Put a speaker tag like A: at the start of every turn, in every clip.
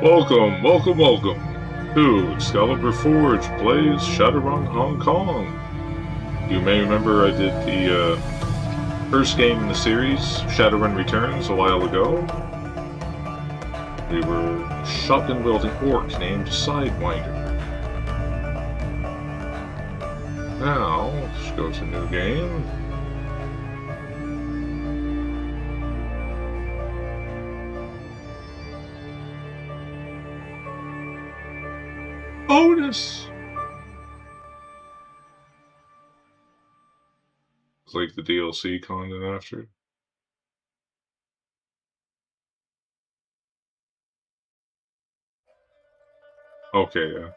A: Welcome, welcome, welcome to Excalibur Forge plays Shadowrun Hong Kong. You may remember I did the first game in the series, Shadowrun Returns, a while ago. We were shotgun-wielding orc named Sidewinder. Now, let's go to new game. Bonus! It's like the DLC content after. Okay, yeah.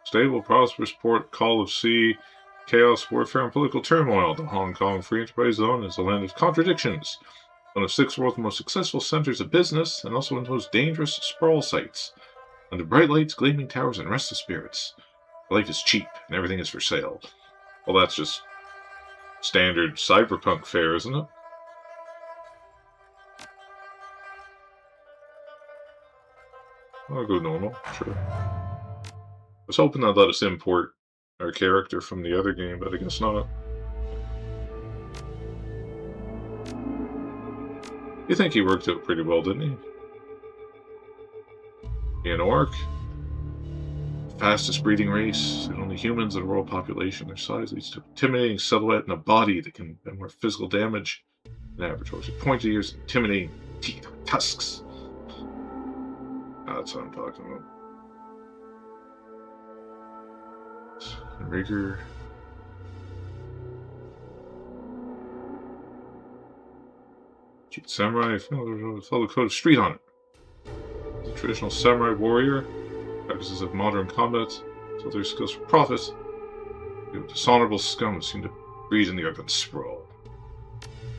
A: Stable, prosperous port, call of sea, chaos, warfare, and political turmoil. The Hong Kong Free Enterprise Zone is a land of contradictions. One of six world's most successful centers of business, and also one of the most dangerous sprawl sites. Under bright lights, gleaming towers, and restless spirits. Life is cheap, and everything is for sale. Well, that's just standard cyberpunk fare, isn't it? I'll go normal, sure. I was hoping they'd let us import our character from the other game, but I guess not. You think he worked out pretty well, didn't he? Be an orc? Fastest breeding race, the only humans in the world population. Their size leads to intimidating silhouette and a body that can do more physical damage than average horse. Pointy ears, intimidating teeth with tusks. That's what I'm talking about. Rigor. Cheat samurai, follow the code of street on it. The traditional samurai warrior, practices of modern combat, so their skills for profit. The dishonorable scum seem to breed in the urban sprawl.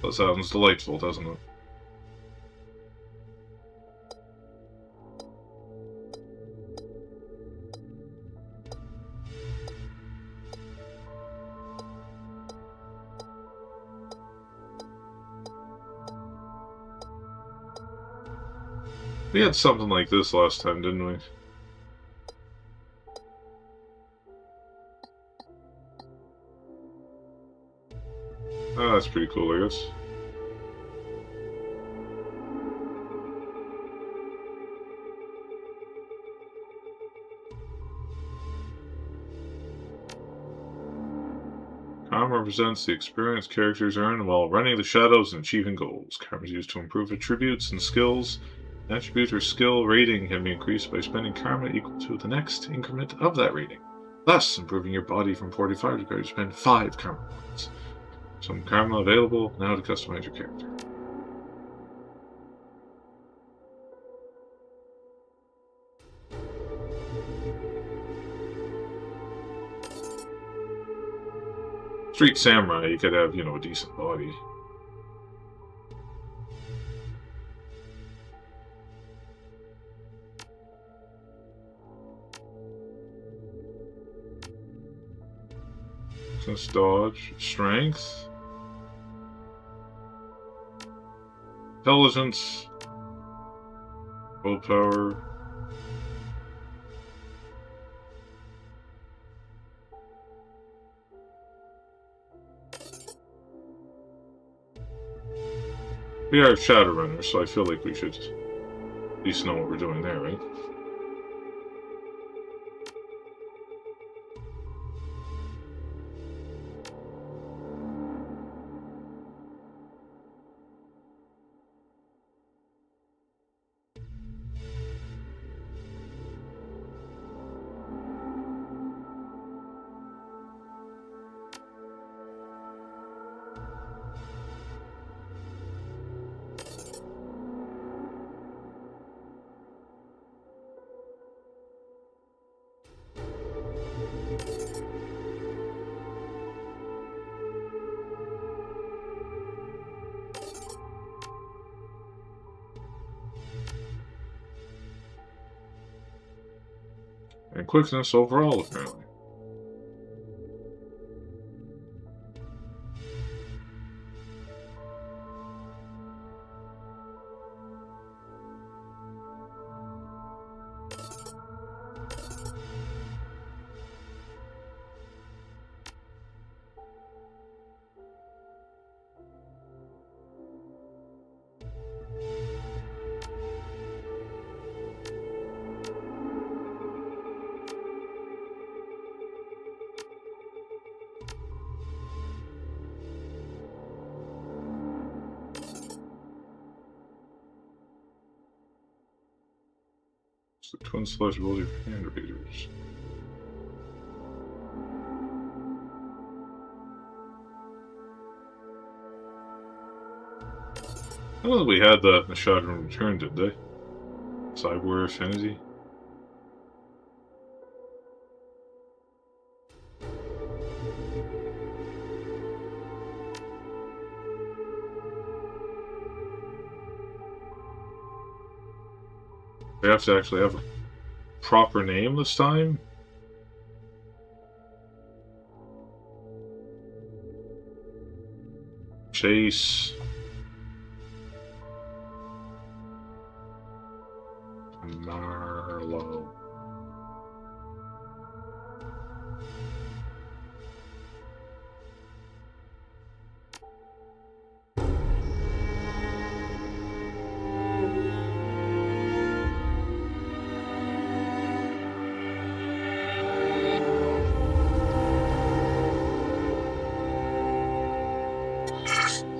A: That sounds delightful, doesn't it? We had something like this last time, didn't we? Ah, that's pretty cool, I guess. Karma represents the experience characters earn while running the shadows and achieving goals. Karma is used to improve attributes and skills. An attribute or skill rating can be increased by spending karma equal to the next increment of that rating. Thus, improving your body from 45 requires you spend 5 karma points. Some karma available now to customize your character. Street samurai, you could have, a decent body. Since dodge, strength, intelligence, willpower. We are Shadowrunners, so I feel like we should at least know what we're doing there, right? And quickness overall, apparently. The twin select ability of hand raiders. I don't think we had that in the Shadowrun Return, did they? Cyber Affinity? They have to actually have a proper name this time? Chase. Marlowe.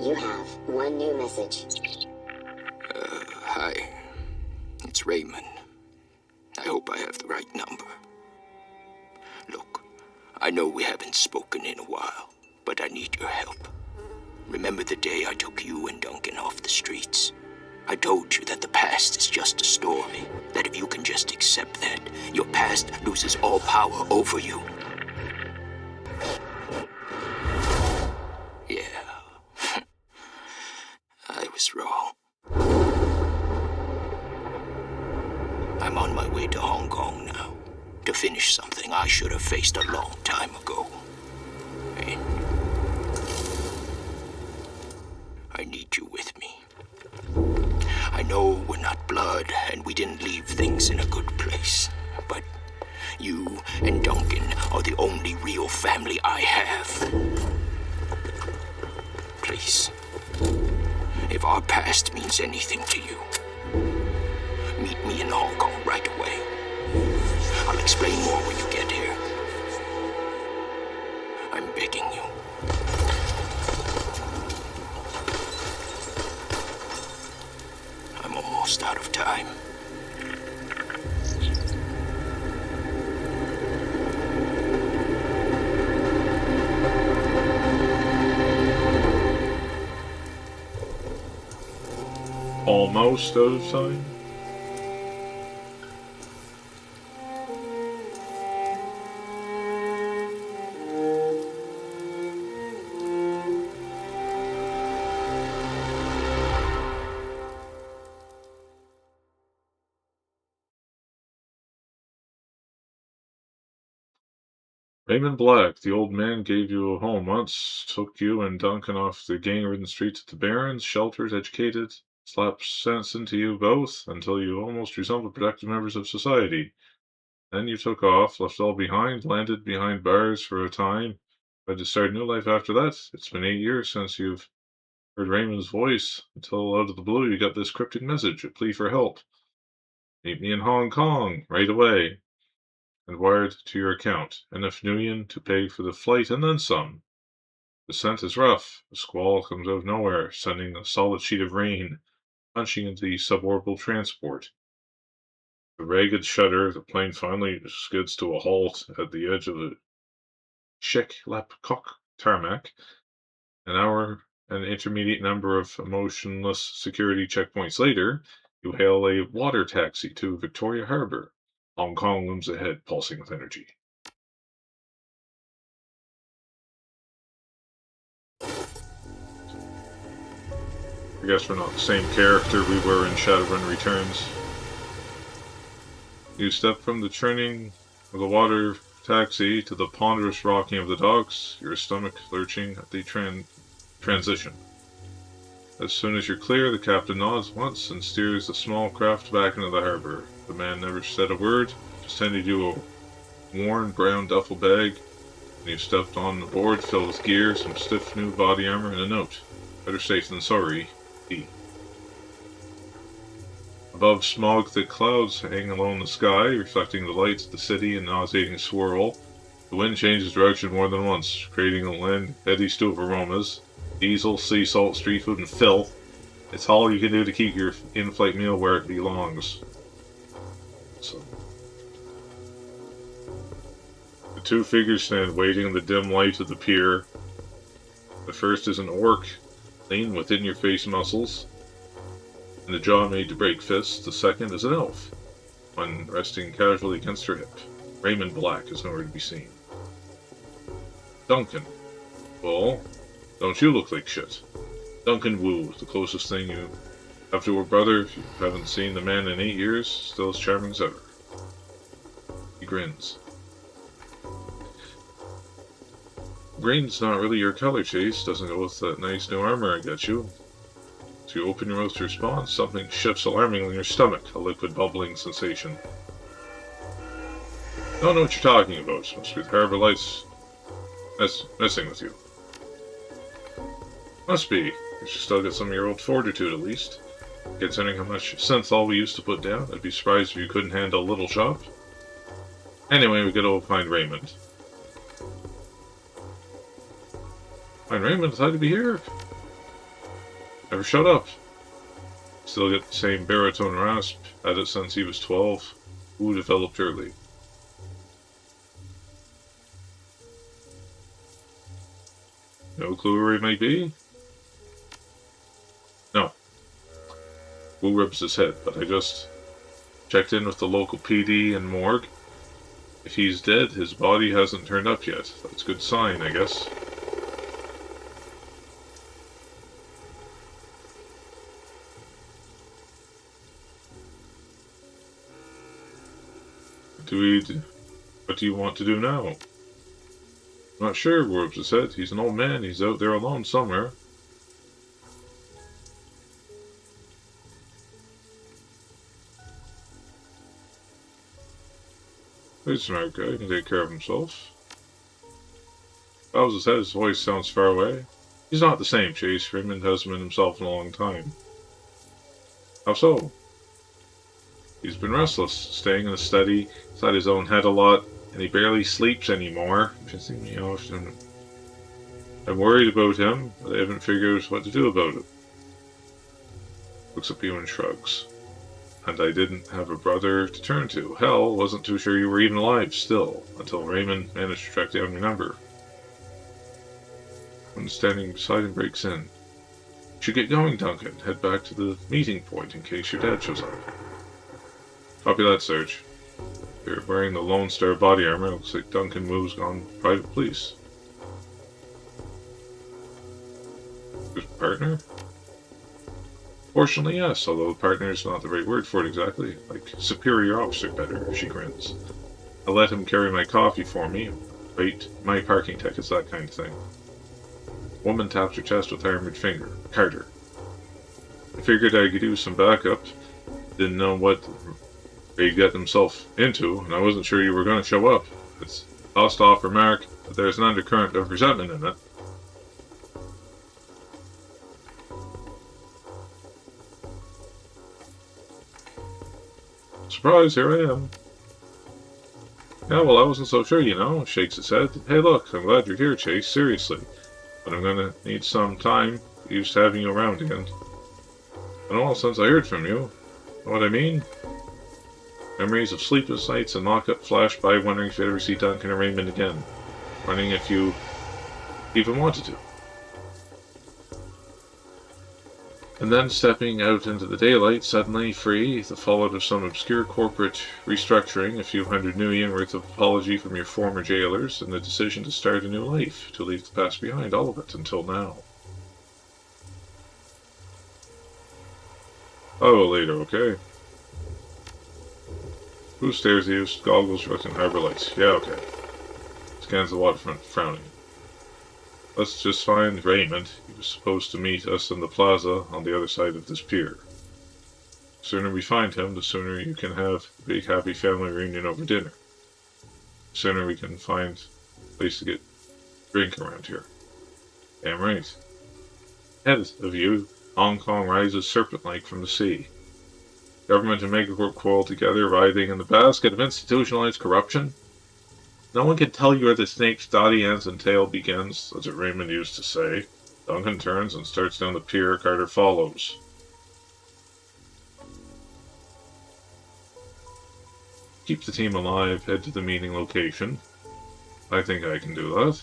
B: You have one new message.
C: Hi. It's Raymond. I hope I have the right number. Look, I know we haven't spoken in a while, but I need your help. Remember the day I took you and Duncan off the streets? I told you that the past is just a story, that if you can just accept that, your past loses all power over you. Yeah. I was wrong. I'm on my way to Hong Kong now, to finish something I should have faced a long time ago. And I need you with me. I know we're not blood, and we didn't leave things in a good place, but you and Duncan are the only real family I have. Please, if our past means anything to you, meet me in Hong Kong right away. I'll explain more when you get here. I'm begging you. I'm almost out of time.
A: Almost out of time? Raymond Black, the old man gave you a home once, took you and Duncan off the gang-ridden streets at the Barrens, sheltered, educated, slapped sense into you both, until you almost resembled productive members of society. Then you took off, left all behind, landed behind bars for a time, tried to start a new life after that. It's been 8 years since you've heard Raymond's voice, until out of the blue you got this cryptic message, a plea for help. Meet me in Hong Kong, right away. And wired to your account, enough Nuyen to pay for the flight and then some. The scent is rough. The squall comes out of nowhere, sending a solid sheet of rain, punching into the suborbital transport. The ragged shudder, the plane finally skids to a halt at the edge of the Shek-Lap-Kok tarmac. An intermediate number of emotionless security checkpoints later, you hail a water taxi to Victoria Harbour. Hong Kong looms ahead, pulsing with energy. I guess we're not the same character we were in Shadowrun Returns. You step from the churning of the water taxi to the ponderous rocking of the docks, your stomach lurching at the transition. As soon as you're clear, the captain nods once and steers the small craft back into the harbor. The man never said a word, just handed you a worn brown duffel bag, and you stepped on the board filled with gear, some stiff new body armor, and a note. Better safe than sorry, D. Above smog-thick clouds hang along the sky, reflecting the lights of the city in nauseating swirl. The wind changes direction more than once, creating a heady stew of aromas. Diesel, sea salt, street food, and filth. It's all you can do to keep your in-flight meal where it belongs. So the two figures stand waiting in the dim light of the pier. The first is an orc, lean with in-your-face muscles, and a jaw made to break fists. The second is an elf, one resting casually against her hip. Raymond Black is nowhere to be seen. Duncan. Well, don't you look like shit? Duncan Wu, the closest thing you have to a brother. If you haven't seen the man in 8 years, still as charming as ever. He grins. Green's not really your color, Chase. Doesn't go with that nice new armor I got you. As you open your mouth to respond, something shifts alarmingly in your stomach, a liquid bubbling sensation. Don't know what you're talking about. Must be the harbor lights messing with you. Must be. You should still get some of your old fortitude, at least. Considering how much synthol we used to put down, I'd be surprised if you couldn't handle a little shop. Anyway, we gotta find Raymond. Find Raymond? I thought he'd be here. Never shut up. Still get the same baritone rasp. Had it since he was 12. Who developed early. No clue where he might be? No. Wu rubs his head, but I just checked in with the local PD and morgue. If he's dead, his body hasn't turned up yet. That's a good sign, I guess. What do you want to do now? I'm not sure, Warbs said. He's an old man. He's out there alone somewhere. He's a smart guy. He can take care of himself. Bows his head. His voice sounds far away. He's not the same, Chase. Raymond hasn't been himself in a long time. How so? He's been restless, staying in a study, inside his own head a lot, and he barely sleeps anymore. Pissing me off. I'm worried about him, but I haven't figured out what to do about it. Looks at you and shrugs. And I didn't have a brother to turn to. Hell, wasn't too sure you were even alive still, until Raymond managed to track down your number. When standing beside him breaks in. You should get going, Duncan. Head back to the meeting point in case your dad shows up. Copy that, Serge. You're wearing the Lone Star body armor. Looks like Duncan Wu's gone private police. His partner? Fortunately, yes, although partner is not the right word for it exactly. Like superior officer better, she grins. I let him carry my coffee for me. Wait, my parking tickets, that kind of thing. Woman taps her chest with armored finger. Carter. I figured I could use some backup. Didn't know what they'd get themselves into, and I wasn't sure you were going to show up. It's a tossed-off remark, but there's an undercurrent of resentment in it. Surprise, here I am. Yeah, well, I wasn't so sure, you know, shakes his head. Hey, look, I'm glad you're here, Chase, seriously. But I'm gonna need some time used to having you around again. Been a while since I heard from you. Know what I mean? Memories of sleepless nights and lock-up flash by, wondering if you'd ever see Duncan or Raymond again. Wondering if you even wanted to. And then, stepping out into the daylight, suddenly free, the fallout of some obscure corporate restructuring, a few hundred new yen worth of apology from your former jailers, and the decision to start a new life, to leave the past behind, all of it, until now. Oh, later, okay. Who stares at you? Goggles, reflecting harbor lights. Yeah, okay. Scans the waterfront, frowning. Let's just find Raymond. He was supposed to meet us in the plaza on the other side of this pier. The sooner we find him, the sooner you can have a big happy family reunion over dinner. The sooner we can find a place to get a drink around here. Damn right. Ahead of you, Hong Kong rises serpent-like from the sea. Government and megacorp quarrel together, writhing in the basket of institutionalized corruption. No one can tell you where the snake's dotty ends and tail begins, that's what Raymond used to say. Duncan turns and starts down the pier. Carter follows. Keep the team alive, head to the meeting location. I think I can do that.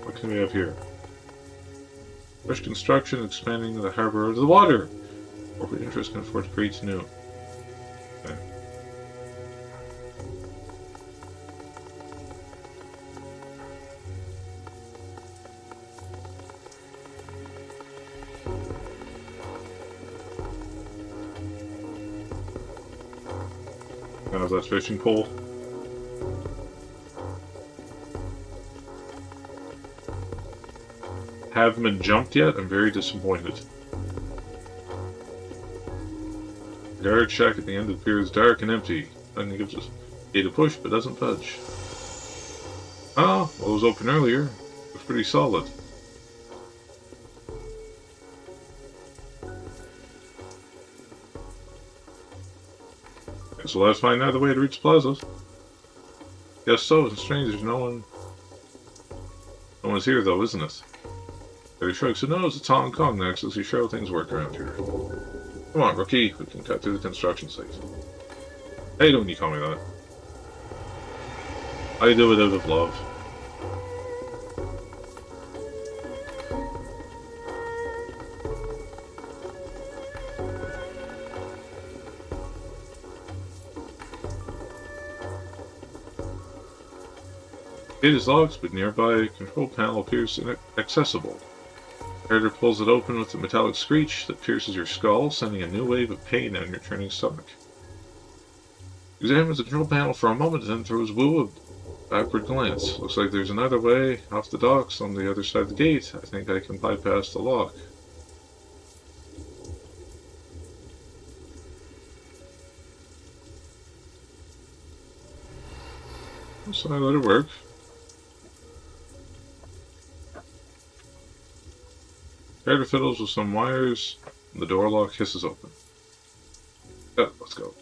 A: What can we have here? Fresh construction, expanding the harbor out of the water. Corporate interest can afford to create new. Okay. How's that fishing pole? Haven't jumped yet? I'm very disappointed. The guard shack at the end appears dark and empty. Then gives us a push, but doesn't budge. Ah, well, it was open earlier. It was pretty solid. Okay, so let's find out the way to reach the plaza. Yes, so, and strangers, no one's here though, isn't it? He shrugs his nose. It's Hong Kong next. Let's see how things work around here. Come on, rookie. We can cut through the construction site. Hey, don't you call me that. I do it out of love. It is locked, but nearby control panel appears inaccessible. Carter pulls it open with a metallic screech that pierces your skull, sending a new wave of pain down your churning stomach. Examines the control panel for a moment, then throws Wu a backward glance. Looks like there's another way off the docks on the other side of the gate. I think I can bypass the lock. So I let it work. Carter fiddles with some wires, and the door lock hisses open. Yeah, let's go.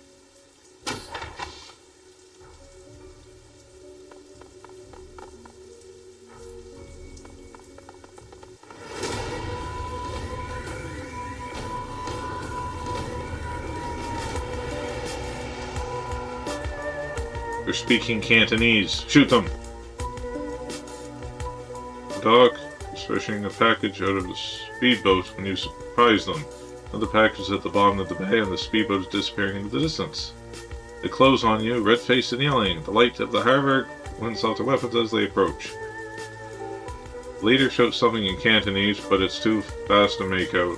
A: They're speaking Cantonese. Shoot them! The dog is fishing a package out of the speedboat when you surprise them. Another package is at the bottom of the bay and the speedboat is disappearing into the distance. They close on you, red-faced and yelling. The light of the harbor glints off their weapons as they approach. The leader shouts something in Cantonese, but it's too fast to make out.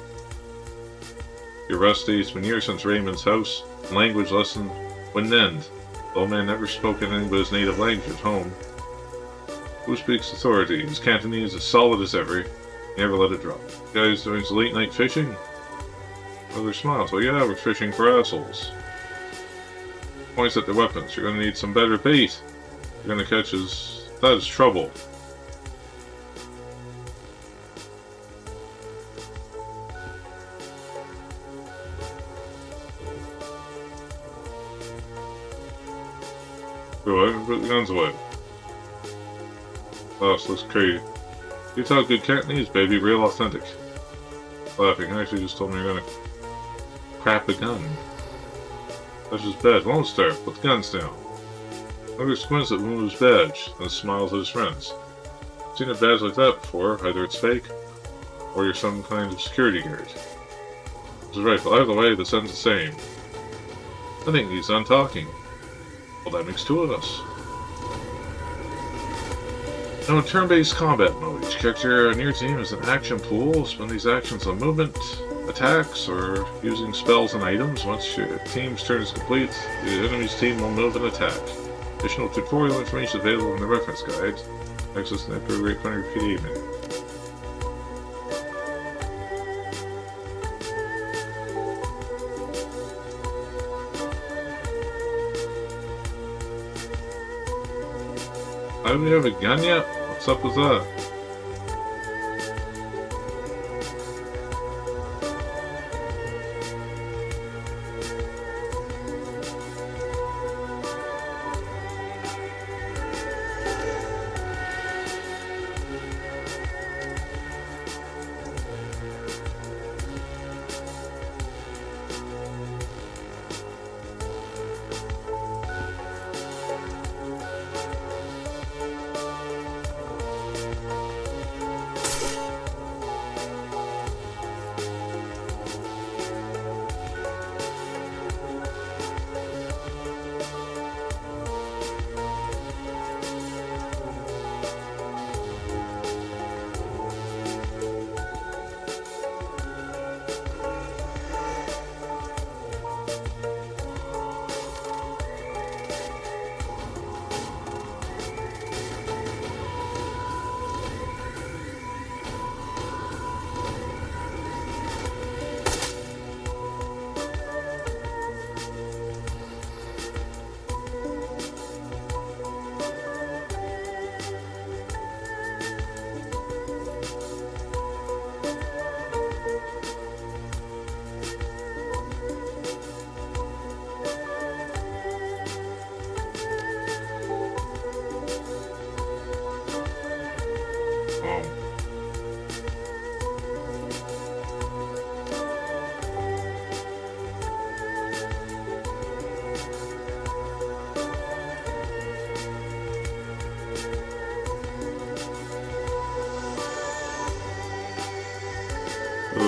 A: You're rusty. It's been years since Raymond's house. Language lesson wouldn't end. The old man never spoke anything but his native language at home. Who speaks authority? His Cantonese as solid as ever. He never let it drop. You guys doing some late night fishing? Other smiles. Oh yeah, we're fishing for assholes. Points at their weapons. You're gonna need some better bait. You're gonna catch us. That is trouble. Go ahead and put the guns away. Boss looks crazy. You talk good Cantonese, baby. Real authentic. Laughing. I actually just told me you're gonna crap a gun. That's his badge. Won't start. Put the guns down. Hugger squints at Wu's badge, then smiles at his friends. I've seen a badge like that before. Either it's fake, or you're some kind of security guard. This is right, but either way, the sun's the same. I think he's done talking. Well, that makes two of us. Now, in turn-based combat mode, each character on your team is an action pool. Spend these actions on movement, attacks, or using spells and items. Once your team's turn is complete, the enemy's team will move and attack. Additional tutorial information available in the reference guide. Access the Emperor Great Country PD menu. Do we have a gun yet? What's up with that?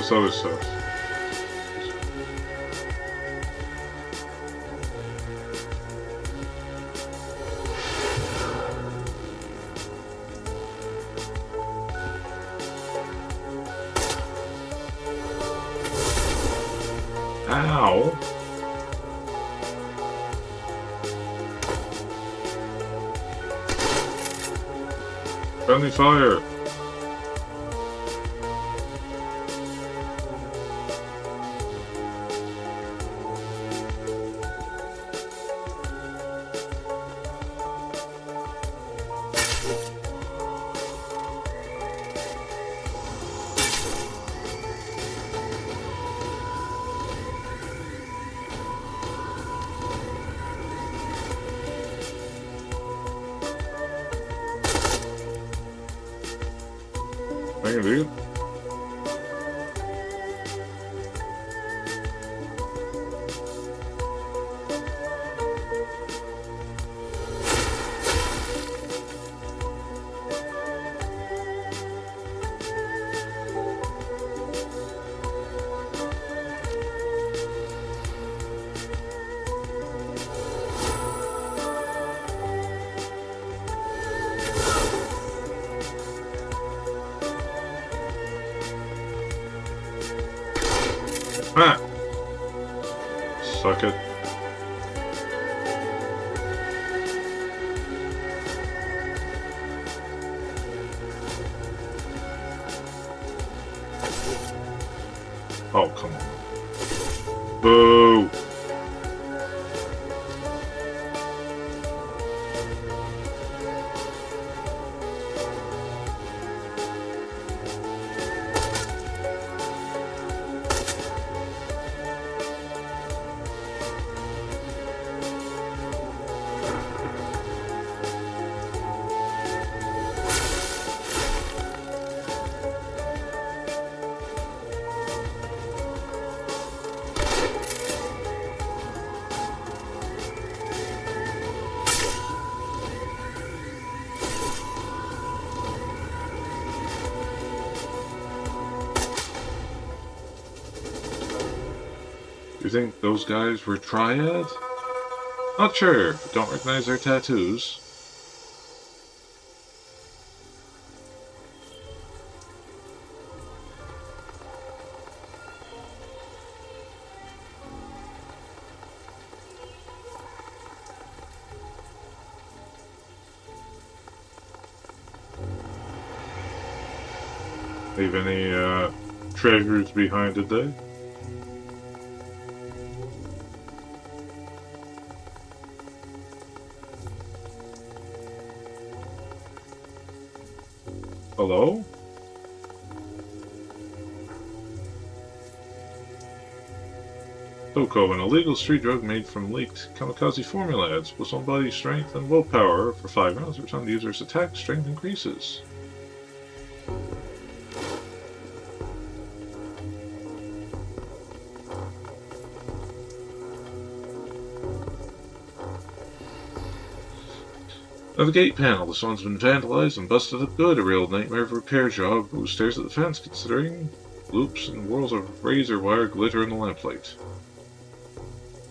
A: this other stuff? Ow! Friendly fire! I can do it. Ah! Suck it. Oh, come on. Boo! You think those guys were triad? Not sure. Don't recognize their tattoos. Leave any treasures behind, did they? Hello? Toko, an illegal street drug made from leaked kamikaze formula adds plus 1 body strength and willpower for 5 rounds. Every time the user's attack strength increases. Now the gate panel. This one's been vandalized and busted up good. A real nightmare of a repair job. Who stares at the fence considering loops and whirls of razor wire glitter in the lamplight.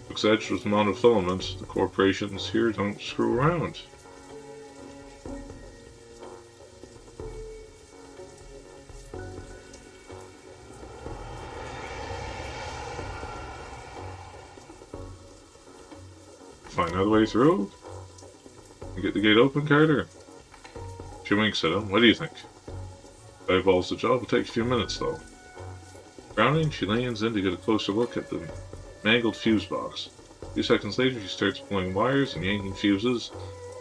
A: Looks etched with monofilament. The corporations here don't screw around. Find another way through? Get the gate open, Carter? She winks at him. What do you think? Eyeballs the job. Will take a few minutes, though. Frowning, she leans in to get a closer look at the mangled fuse box. A few seconds later, she starts pulling wires and yanking fuses,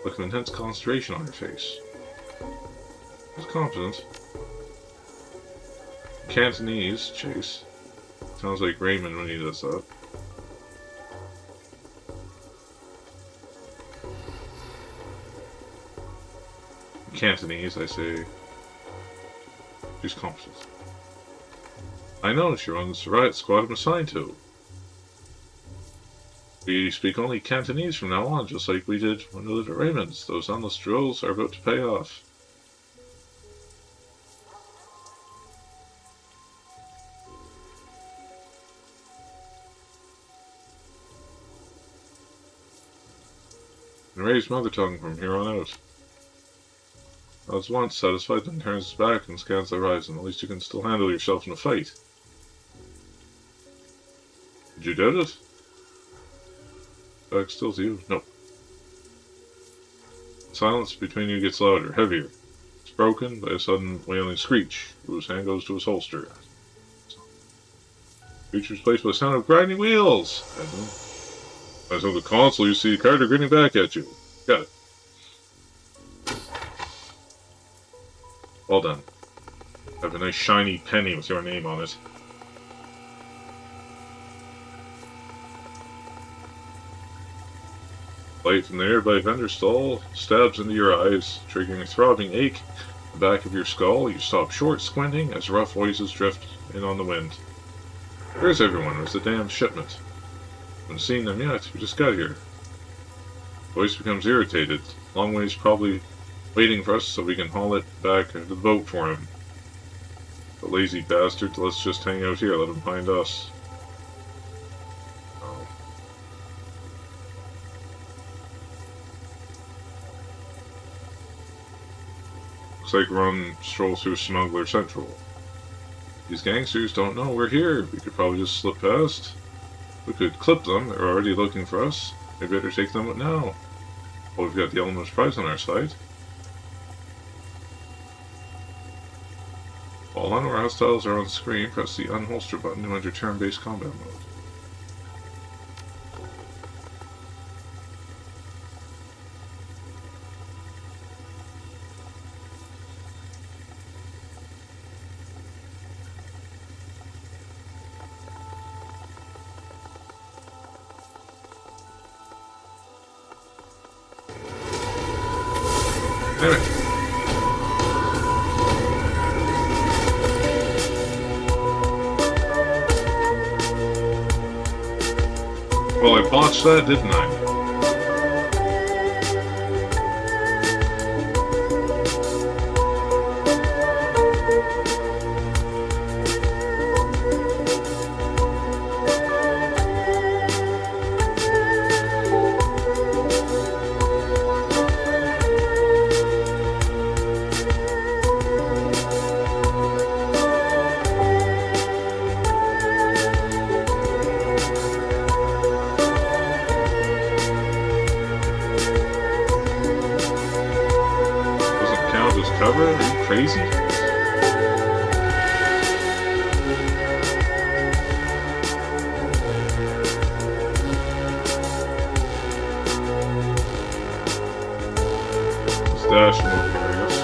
A: with an intense concentration on her face. She's confident. Cantonese, Chase. Sounds like Raymond when he does that. Cantonese, I say. She's confident. I know, she runs the riot squad I'm assigned to. We speak only Cantonese from now on, just like we did when we lived at Raymond's. Those endless drills are about to pay off. and raise mother tongue from here on out. As once satisfied, then turns his back and scans the horizon. At least you can still handle yourself in a fight. Did you doubt it? Back still to you? No. The silence between you gets louder, heavier. It's broken by a sudden wailing screech. Whose hand goes to his holster. Creature's placed by the sound of grinding wheels. As on the console, you see Carter grinning back at you. Got it. Well done. Have a nice shiny penny with your name on it. Light from the nearby vendor stall stabs into your eyes, triggering a throbbing ache at the back of your skull. You stop short, squinting, as rough voices drift in on the wind. Where's everyone? Where's the damn shipment? Haven't seen them yet. We just got here. Voice becomes irritated. Long ways probably waiting for us so we can haul it back to the boat for him. The lazy bastard. Let's just hang out here. Let him find us. Oh. Looks like Run strolls through Smuggler Central. These gangsters don't know we're here. We could probably just slip past. We could clip them. They're already looking for us. We better take them out now. Well, we've got the element of surprise on our side. While none of our hostiles are on screen, press the unholster button to enter turn-based combat mode. Damn it. Well, I botched that, didn't I? Cover? Are you crazy? Stash him over here, I guess.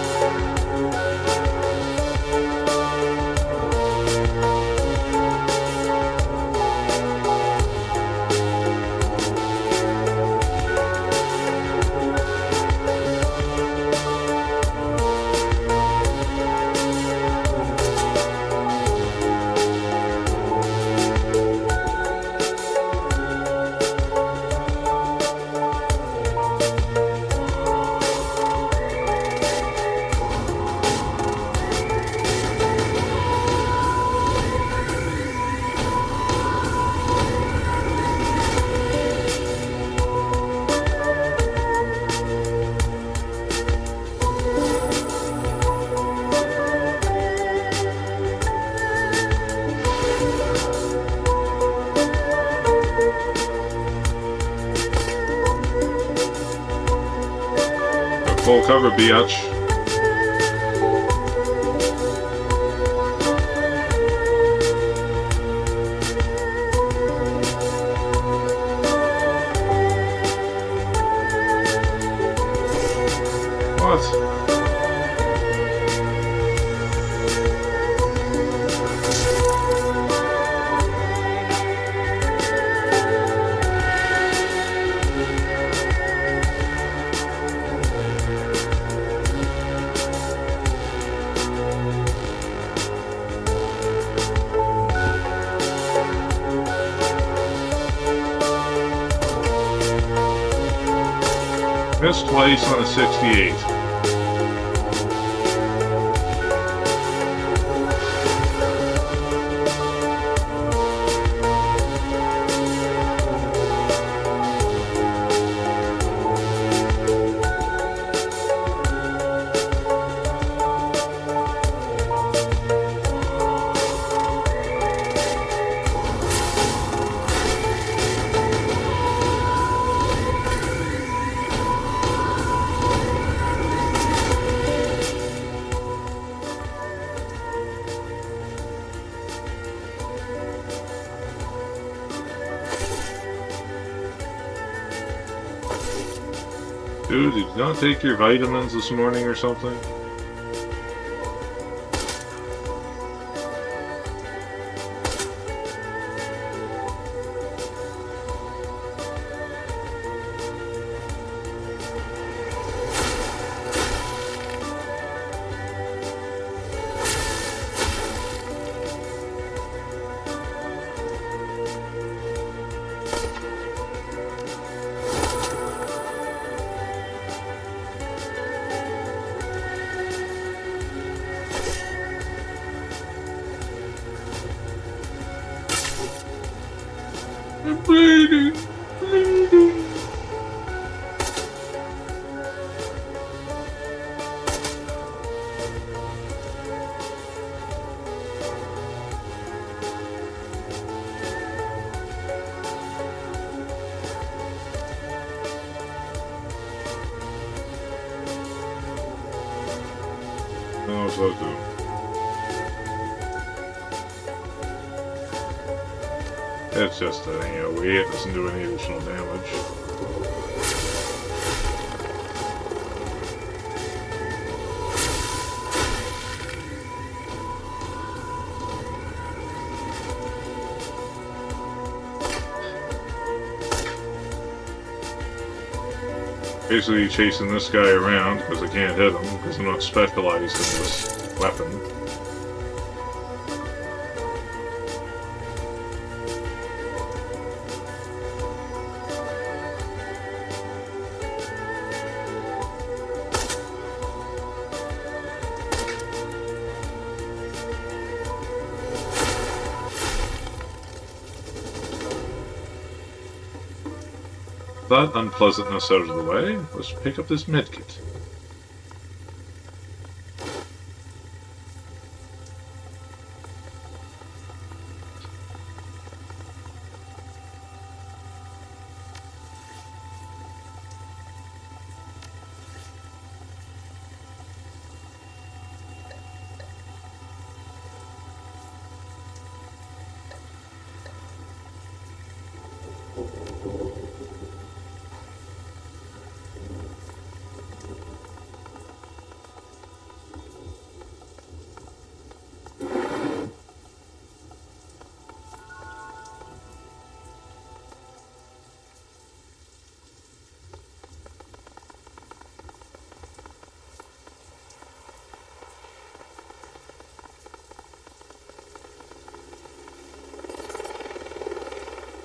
A: Full cover, biatch. What? Missed twice on a 68. Dude, did you not take your vitamins this morning or something? I'm bleeding. Bleeding. No, what's that do? It's just a AoE, it doesn't do any additional damage. Basically chasing this guy around because I can't hit him because I'm not specialized in this weapon. That unpleasantness out of the way, let's pick up this medkit.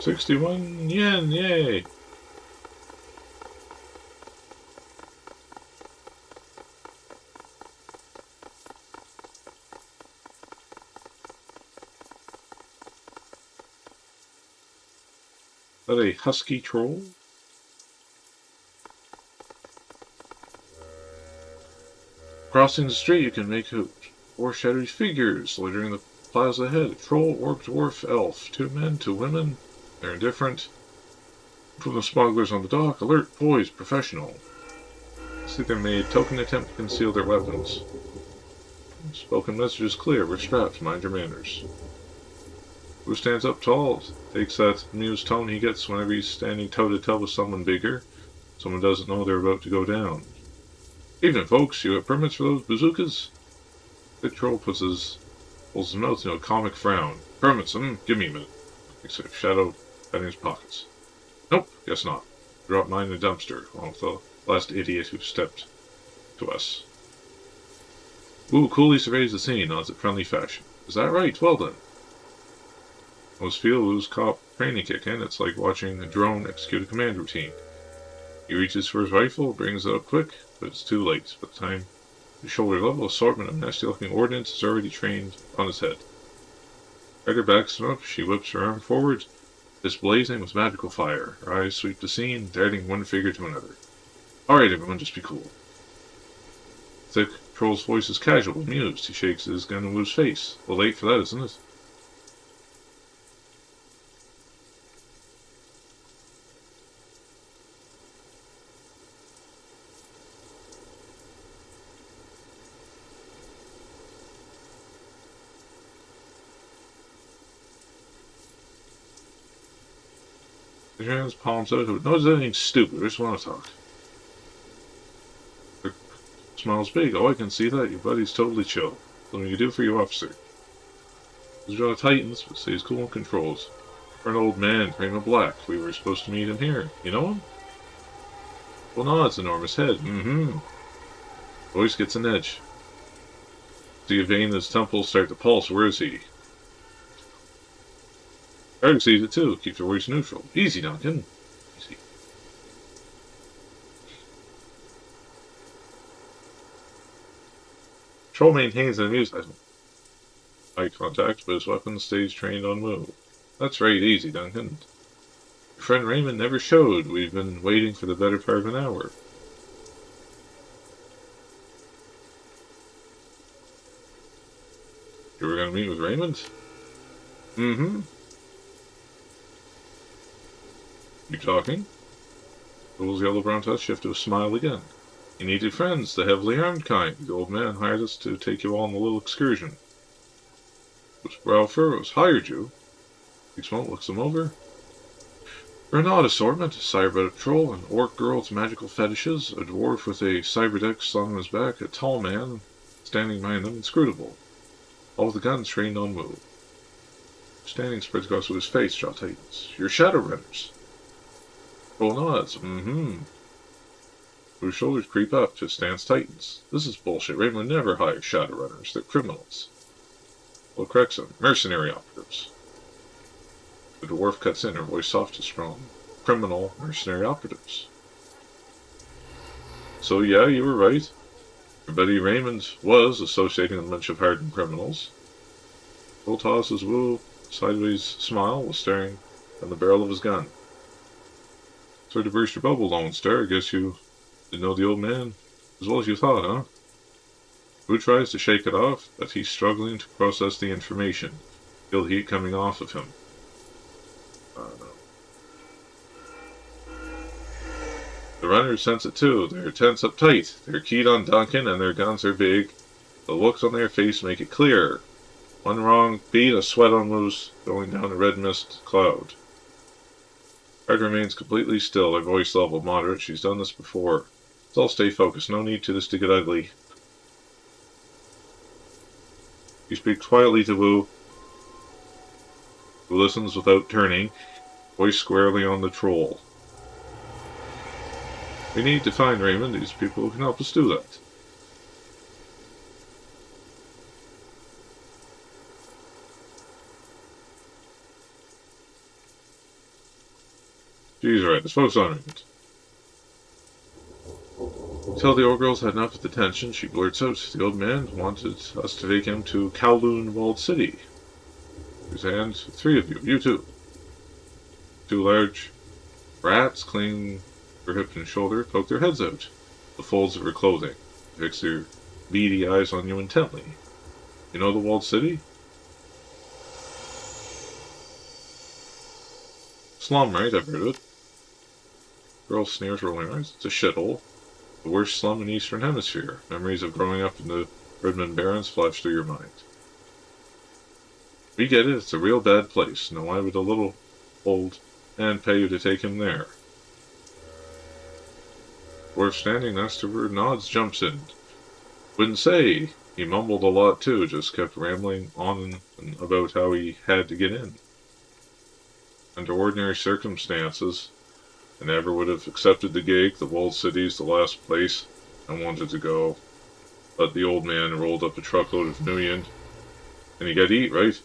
A: $61 yen, yay! Is that a husky troll? Crossing the street, you can make out four shadowy figures littering the plaza ahead. A troll, orc, dwarf, elf. 2 men, 2 women. They're indifferent. From the smugglers on the dock, alert, poised, professional. See, they made token attempt to conceal their weapons. Spoken message is clear. We're strapped. Mind your manners. Who stands up tall takes that amused tone he gets whenever he's standing toe-to-toe with someone bigger. Someone doesn't know they're about to go down. Evening, folks. You have permits for those bazookas? The troll pulls his mouth into a comic frown. Permits? Give me a minute. Except Shadow in his pockets. Nope, guess not. Drop mine in the dumpster, along with the last idiot who stepped to us. Wu coolly surveys the scene, nods at friendly fashion. Is that right? Well then. Most feel Wu's cop training kick in. It's like watching a drone execute a command routine. He reaches for his rifle, brings it up quick, but it's too late. By the time the shoulder level assortment of nasty-looking ordnance is already trained on his head. Ryder backs him up. She whips her arm forward, this blazing with magical fire. Her eyes sweep the scene, darting one figure to another. Alright, everyone, just be cool. Thick troll's voice is casual, amused. He shakes his gun in Wu's face. Well, late for that, isn't it? His hands palms out. Notice anything stupid. I just want to talk. smile's big. Oh, I can see that. Your buddy's totally chill. Something you can do for you, officer. He's got Titans, but stays cool and controls. For an old man, frame of black. We were supposed to meet him here. You know him? Well, no, it's enormous head. Mm-hmm. Voice gets an edge. See a vein in his temple start to pulse. Where is he? Eric sees it too. Keeps your voice neutral. Easy, Duncan. Easy. Troll maintains an amusement. Eye contact, but his weapon stays trained on move. That's right, easy, Duncan. Your friend Raymond never showed. We've been waiting for the better part of an hour. You were going to meet with Raymond? Mm-hmm. You talking? Fool's yellow-brown touch shift to a smile again. You needed friends, the heavily armed kind. The old man hired us to take you all on a little excursion. Was Brow Furrows hired you? Smoke looks them over. For an odd assortment, a cybernetic troll, an orc girl with magical fetishes, a dwarf with a cyberdeck slung on his back, a tall man standing behind them, inscrutable. All with the guns trained on move. Standing spreads across with his face, jaw tightens. You're Shadowrunners. Troll nods. Mm-hmm. Whose shoulders creep up, just stance tightens. This is bullshit. Raymond never hires Shadowrunners. They're criminals. Well, corrects him. Mercenary operatives. The dwarf cuts in, her voice soft and strong. Criminal, mercenary operatives. So yeah, you were right. Your buddy Raymond was associating with a bunch of hardened criminals. Will tosses his woo, sideways smile, while staring at the barrel of his gun. Sorry to burst your bubble, Lone Star. I guess you didn't know the old man as well as you thought, huh? Who tries to shake it off, but he's struggling to process the information. Feel heat coming off of him. The runners sense it too. They're tense up tight. They're keyed on Duncan and their guns are big. The looks on their face make it clear. One wrong beat, a sweat on loose, going down a red mist cloud. Red remains completely still, her voice level moderate. She's done this before. Let's all stay focused. No need to this to get ugly. You speak quietly to Wu, who listens without turning, voice squarely on the troll. We need to find Raymond. These people can help us do that. She's right. Let's focus on Raymond. Until the old girl's had enough of the tension, she blurts out, the old man wanted us to take him to Kowloon Walled City. His hands, 3 of you, you too. 2 large rats clinging her hip and shoulder, poke their heads out, the folds of her clothing, fix their beady eyes on you intently. You know the walled city? Slum, right? I've heard of it. Girl sneers, rolling eyes. It's a shithole. The worst slum in the Eastern Hemisphere. Memories of growing up in the Redmond Barrens flash through your mind. We get it. It's a real bad place. Now why would a little old man pay you to take him there? Dwarf standing next to her nods, jumps in. Wouldn't say. He mumbled a lot too, just kept rambling on and about how he had to get in. Under ordinary circumstances, I never would have accepted the gig. The walled city's the last place I wanted to go. But the old man rolled up a truckload of Nuyen. And you got to eat, right?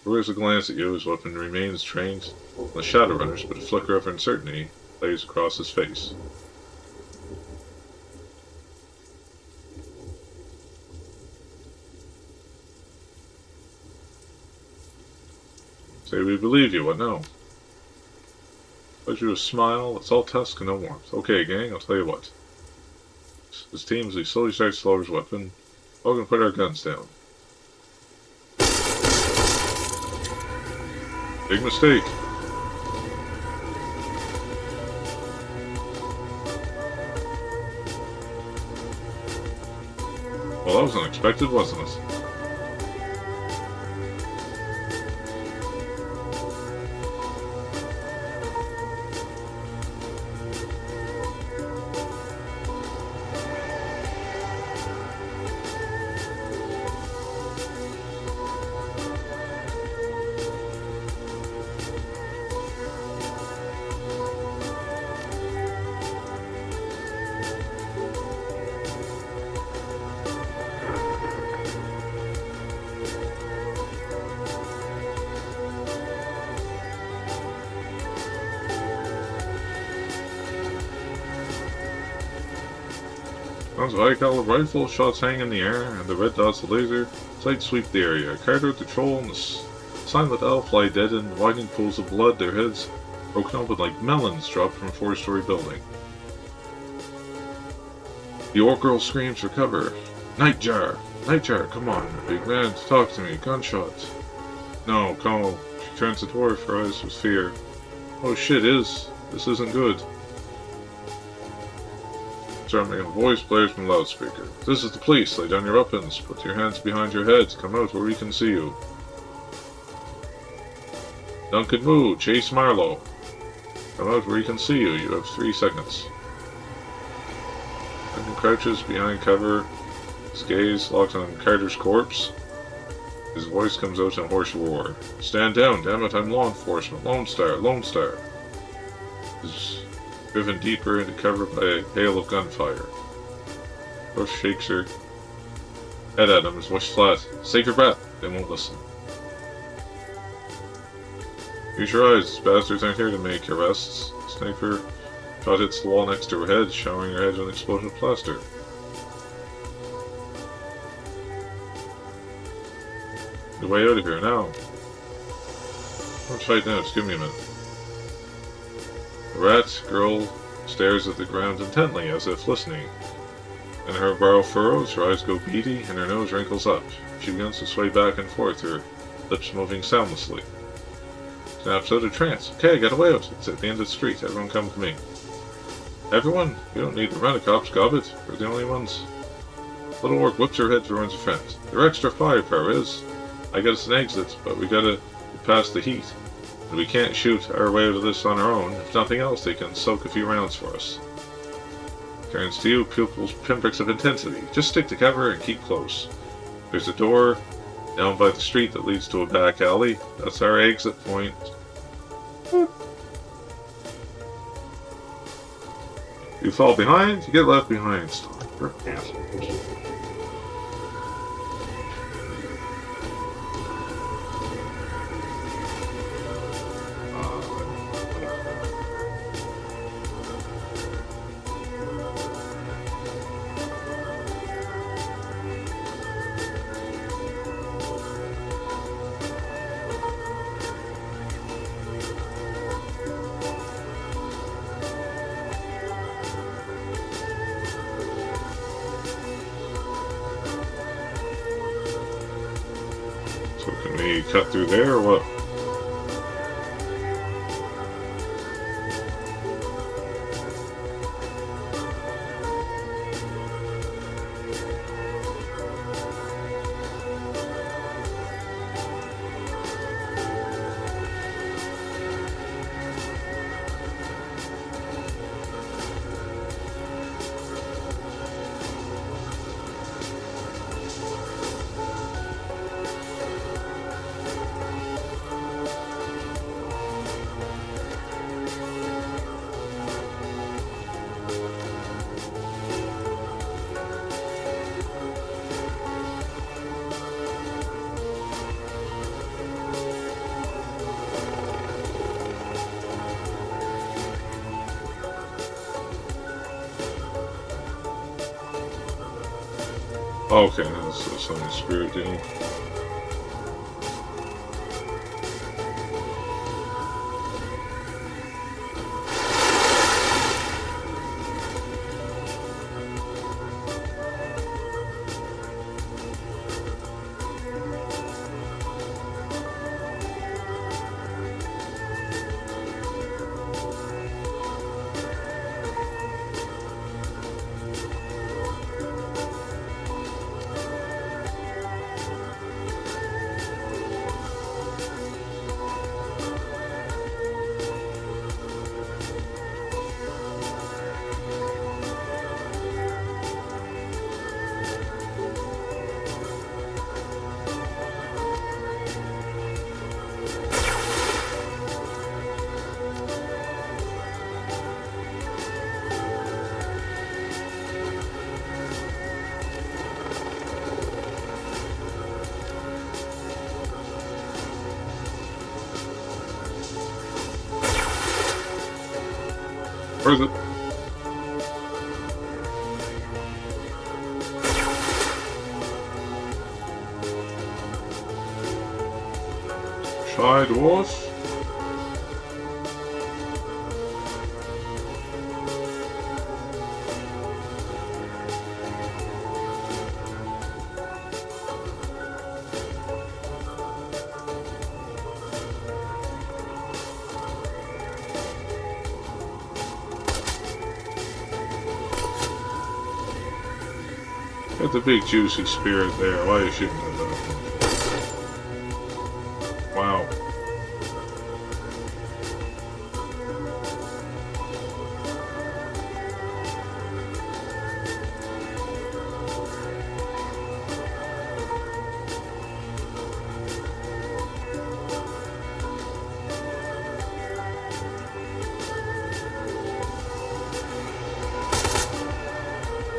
A: Throws a glance at you, his weapon remains trained on the Shadowrunners, but a flicker of uncertainty plays across his face. Say we believe you, what now? Pledge you a smile, it's all tusk and no warmth. Okay, gang, I'll tell you what. His team, as he slowly starts to lower his weapon, we're gonna put our guns down. Big mistake. Well, that was unexpected, wasn't it? Rounds of high-caliber rifle, shots hang in the air, and the red dots of laser sight sweep the area. Carter, the troll, and the silent elf lie dead in widening pools of blood, their heads broken open like melons dropped from a 4-story building. The orc girl screams for cover. Nightjar! Nightjar, come on, big man, talk to me. Gunshots. No, come. She turns to dwarf, her eyes with fear. Oh shit, this isn't good. Suddenly a voice blares from the loudspeaker. This is the police. Lay down your weapons. Put your hands behind your heads. Come out where we can see you. Duncan Moo, Chase Marlowe. Come out where he can see you. You have 3 seconds. Duncan crouches behind cover, his gaze locked on Carter's corpse. His voice comes out in a hoarse roar. Stand down, damn it, I'm law enforcement. Lone Star, Lone Star. He's driven deeper into cover by a hail of gunfire. Rush shakes her head at him, his voice flat. Save your breath. They won't listen. Use your eyes. These bastards aren't here to make arrests. Sniper shot hits the wall next to her head, showering her head with an explosion of plaster. The way out of here now. Don't fight now, just give me a minute. The rat girl stares at the ground intently, as if listening. And her brow furrows, her eyes go beady, and her nose wrinkles up. She begins to sway back and forth, her lips moving soundlessly. Snaps out of trance. Okay, get away out. It's at the end of the street. Everyone come with me. Everyone? We don't need the rent-a-cops, Gobbit. We're the only ones. Little orc whips her head towards her friends. Their extra firepower is. I got us an exit, but we gotta get past the heat. And we can't shoot our way out of this on our own. If nothing else, they can soak a few rounds for us. Turns to you, pupils pinpricks of intensity. Just stick to cover and keep close. There's a door down by the street that leads to a back alley. That's our exit point. You fall behind, you get left behind. So can we cut through there or what? Okay, that's something spirit deal. Where is it? Bye, dwarf. Got the big juicy spirit there. Why are you shooting at that? Wow.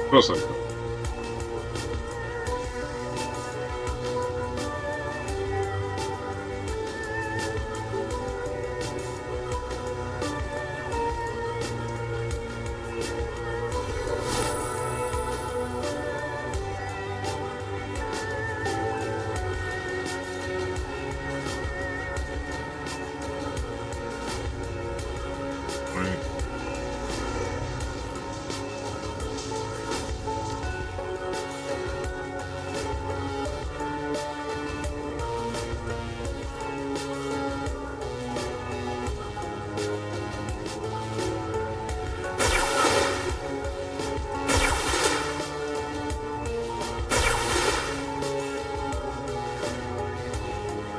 A: Of course I could.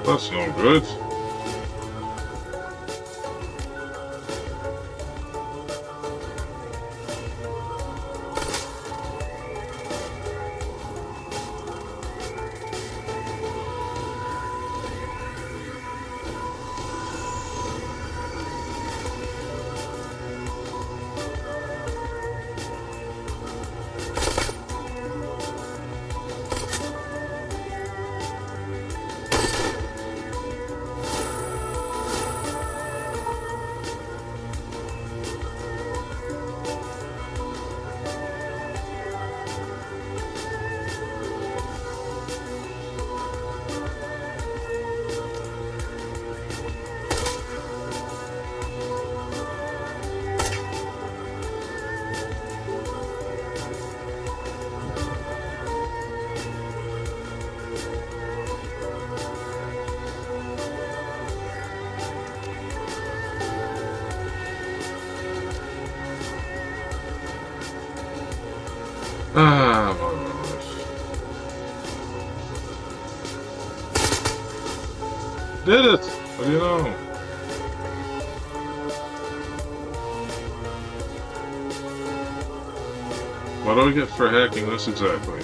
A: That's no good. Ah, my gosh. Did it! What do you know? What do I get for hacking this exactly?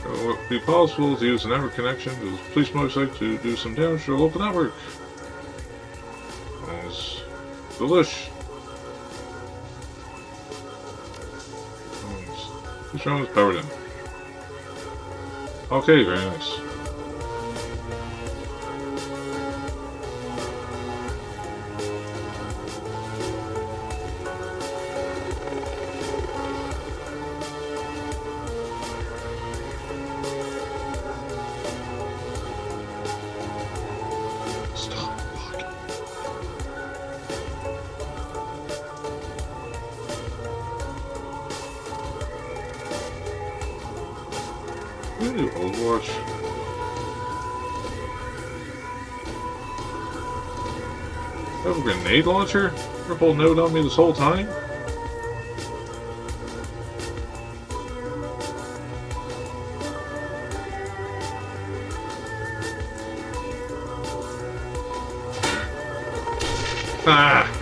A: It would be possible to use a network connection to the police motorcycle to do some damage to the local network. Nice. Delish. Nice. This round is powered in. Okay, very nice. We can do Overwatch. I have a grenade launcher? Triple note on me this whole time? Ah!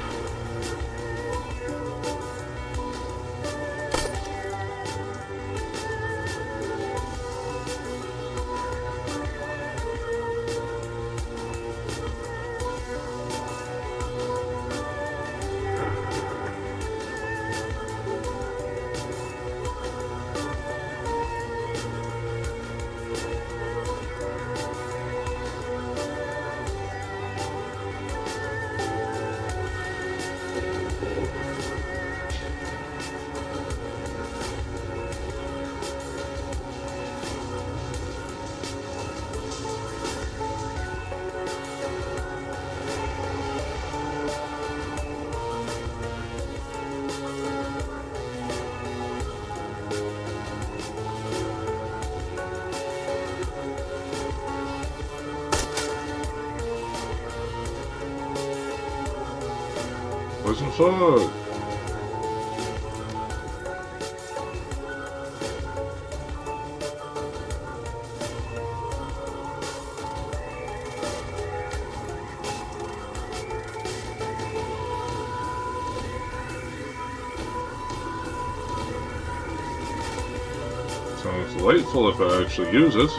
A: Poison fog! Sounds delightful if I actually use it.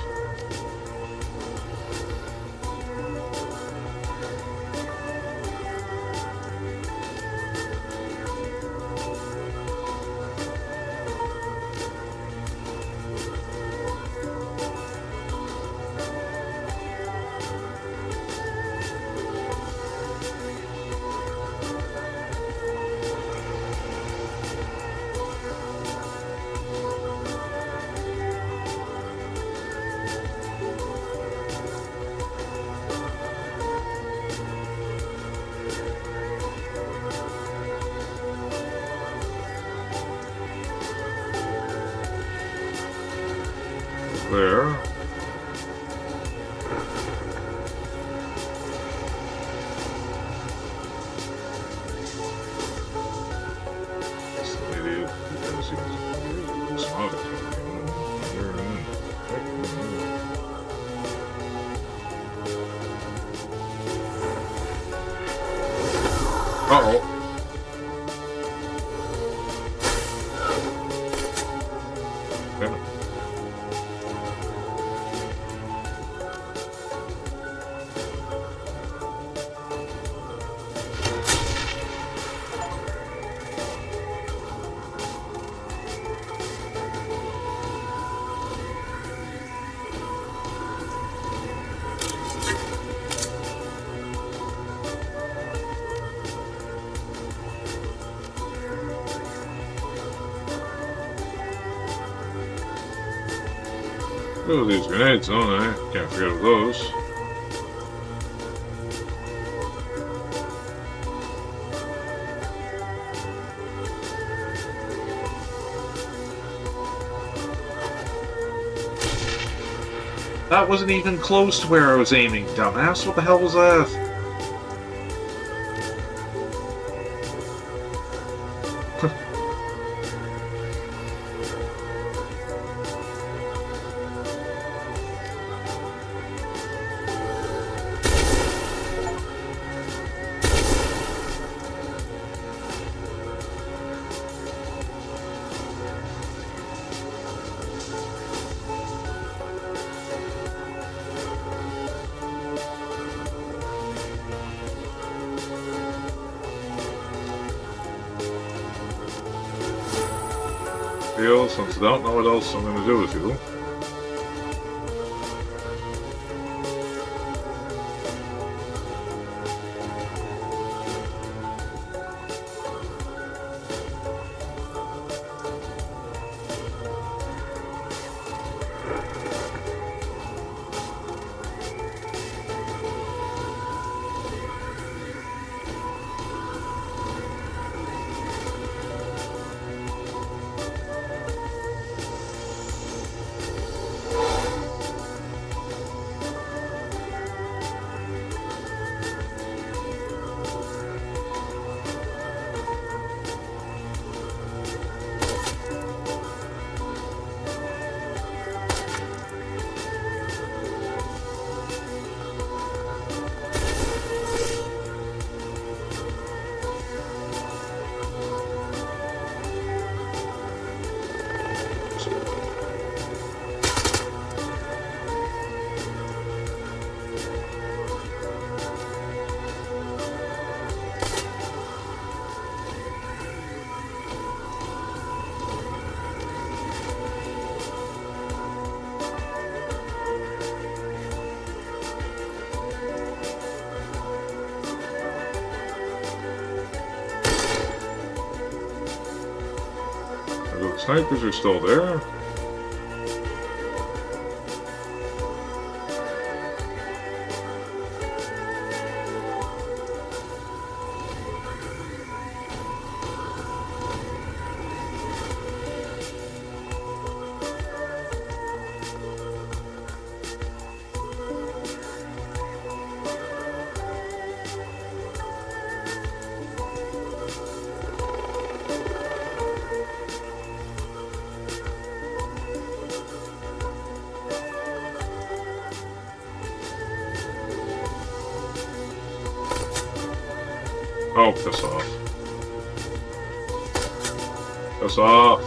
A: There. This idiot. Uh-oh. Damn it. Oh, these grenades, don't I? Can't forget of those.
D: That wasn't even close to where I was aiming, dumbass. What the hell was that? Since I don't know what else I'm going to do with you.
A: Snipers are still there. Oh, piss off. Piss off.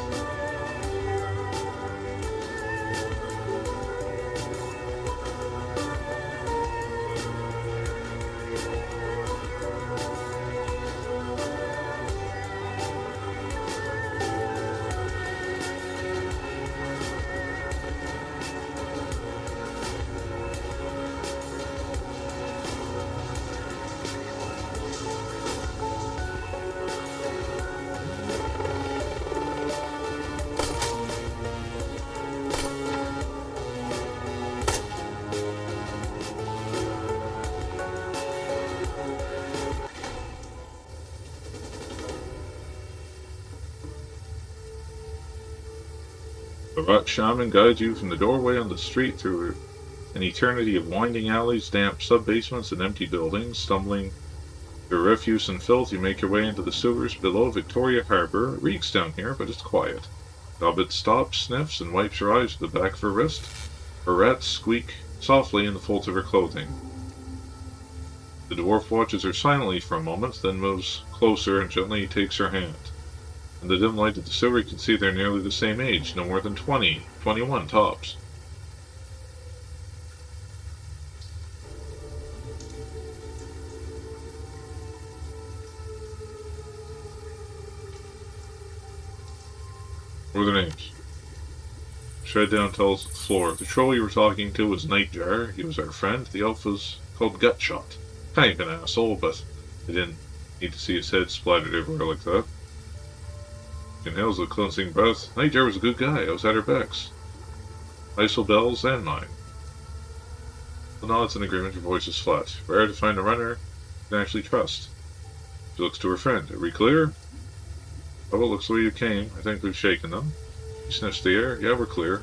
A: The Rat Shaman guides you from the doorway on the street through an eternity of winding alleys, damp sub-basements, and empty buildings. Stumbling through refuse and filth, you make your way into the sewers below Victoria Harbour. It reeks down here, but it's quiet. Gobbet stops, sniffs, and wipes her eyes with the back of her wrist. Her rats squeak softly in the folds of her clothing. The dwarf watches her silently for a moment, then moves closer and gently takes her hand. In the dim light of the sewer, you can see they're nearly the same age, no more than 20, 21 tops. What are their names? Shred down tells the floor. The troll you were talking to was Nightjar. He was our friend. The elf was called Gutshot. Kind of an asshole, but I didn't need to see his head splattered everywhere like that. Inhales a cleansing breath. Nightjar was a good guy. I was at her backs. Isobel's and mine. The nods in agreement. Her voice is flat. Rare to find a runner you can actually trust. She looks to her friend. Are we clear? Oh, it looks the way you came. I think we've shaken them. He sniffs the air. Yeah, we're clear.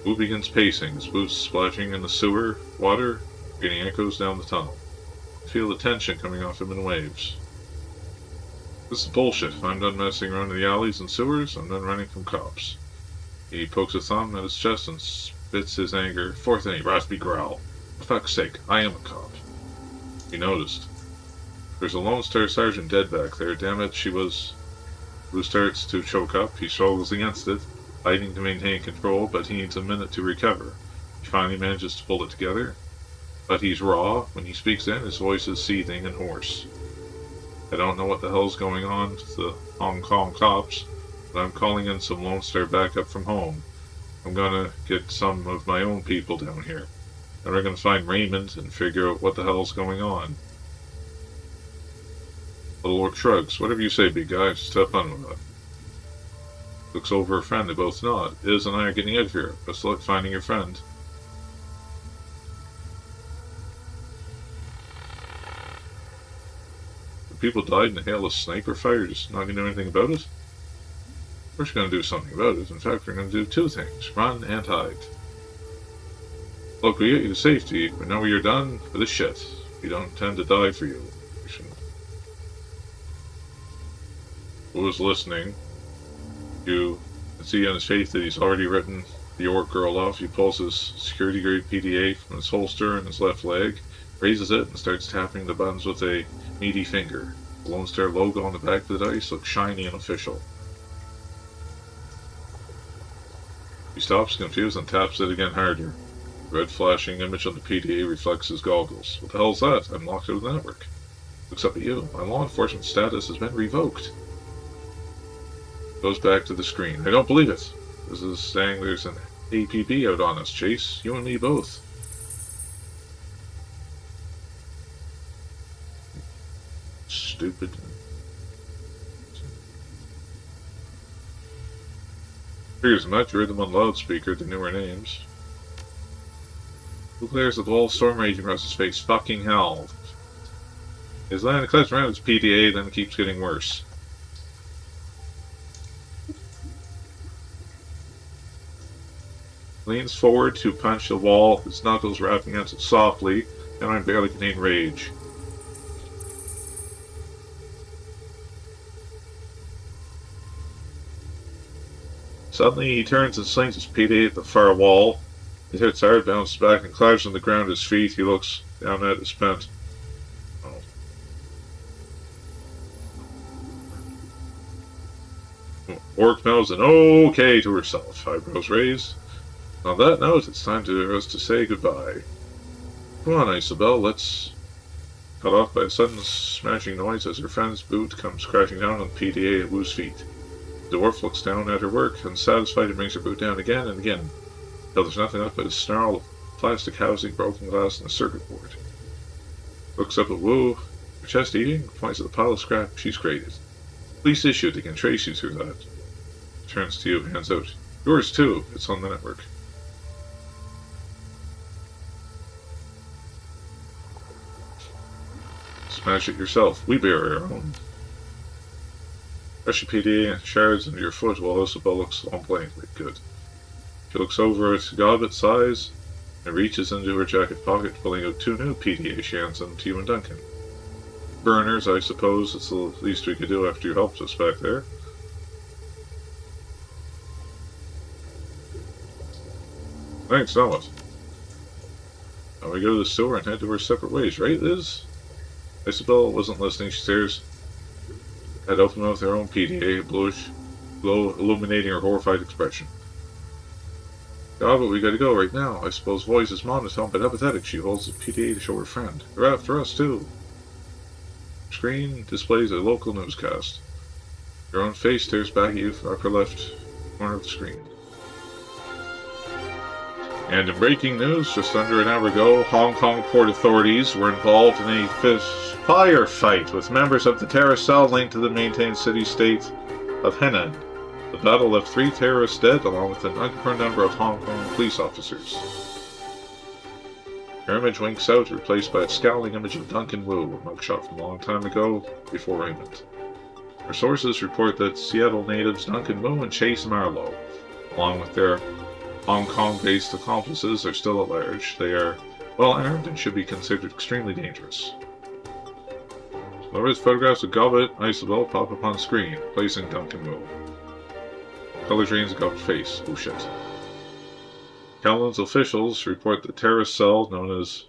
A: Boo begins pacing, his boots splashing in the sewer water, getting echoes down the tunnel. You feel the tension coming off him in waves. This is bullshit. I'm done messing around in the alleys and sewers. I'm done running from cops. He pokes a thumb at his chest and spits his anger forth in a raspy growl. For fuck's sake, I am a cop. He noticed. There's a Lone Star Sergeant dead back there. Damn it, she was... Blue starts to choke up. He struggles against it, fighting to maintain control, but he needs a minute to recover. He finally manages to pull it together. But he's raw. When he speaks in, his voice is seething and hoarse. I don't know what the hell's going on with the Hong Kong cops, but I'm calling in some Lone Star backup from home. I'm gonna get some of my own people down here. And we're gonna find Raymond and figure out what the hell's going on. The Lord shrugs. Whatever you say, big guy. Just have fun with it. Looks over her friend. They both nod. Iz and I are getting out of here. Best of luck finding your friend. People died in a hail of sniper fire, just not going to do anything about it? We're going to do something about it. In fact, we're going to do two things. Run and hide. Look, we get you to safety, but now you're done for this shit. We don't intend to die for you. We shouldn't. Who was listening? You can see on his face that he's already written the orc girl off. He pulls his security grade PDA from his holster in his left leg, raises it, and starts tapping the buttons with a meaty finger. The Lone Star logo on the back of the dice looks shiny and official. He stops, confused, and taps it again harder. The red flashing image on the PDA reflects his goggles. What the hell's that? I'm locked out of the network. Looks up at you. My law enforcement status has been revoked. Goes back to the screen. I don't believe it. This is saying there's an APB out on us, Chase. You and me both. Stupid. Figures much, you heard them on loudspeaker, the newer names. Who glares at the wall, storm raging across his face? Fucking hell. His line collects around his PDA, then it keeps getting worse. Leans forward to punch the wall, his knuckles rapping against it softly, and I barely contain rage. Suddenly he turns and slings his PDA at the far wall. It hits hard, bounces back, and collapses on the ground at his feet. He looks down at his pent. Orc mouths an okay to herself, eyebrows raised. On that note, it's time for us to say goodbye. Come on, Isabel, let's... Cut off by a sudden smashing noise as her friend's boot comes crashing down on the PDA at Wu's feet. The dwarf looks down at her work, unsatisfied, and brings her boot down again and again, till there's nothing left but a snarl of plastic housing, broken glass, and a circuit board. Looks up at Wu, her chest eating, points at the pile of scrap she's created. Police issue, they can trace you through that. Turns to you, hands out. Yours too, it's on the network. Smash it yourself. We bear our own. Brush your PDA shards into your foot while Isabel looks on blankly. Good. She looks over at Gobbet's size and reaches into her jacket pocket, pulling out 2 new PDA shands into you and Duncan. Burners, I suppose. It's the least we could do after you helped us back there. Thanks, so much. Now we go to the sewer and head to our separate ways, right, Liz? Isabel wasn't listening. She stares at open mouth her own PDA, a bluish glow illuminating her horrified expression. God, but we gotta go right now. I suppose voice is monotone but apathetic. She holds the PDA to show her friend. They're after us, too. Screen displays a local newscast. Your own face stares back at you from the upper left corner of the screen. And in breaking news, just under an hour ago, Hong Kong port authorities were involved in a firefight with members of the terrorist cell linked to the maintained city-state of Henan. The battle left 3 terrorists dead, along with an unconfirmed number of Hong Kong police officers. Your image winks out, replaced by a scowling image of Duncan Wu, a mugshot from a long time ago, before Raymond. Our sources report that Seattle natives Duncan Wu and Chase Marlowe, along with their Hong Kong-based accomplices, are still at large. They are well armed and should be considered extremely dangerous. Laura's photographs of Gobbet and Isabel pop up on screen, placing Duncan Wu. Color drains Gobbet's face. Oh shit. Kowloon's officials report that terrorist cell known as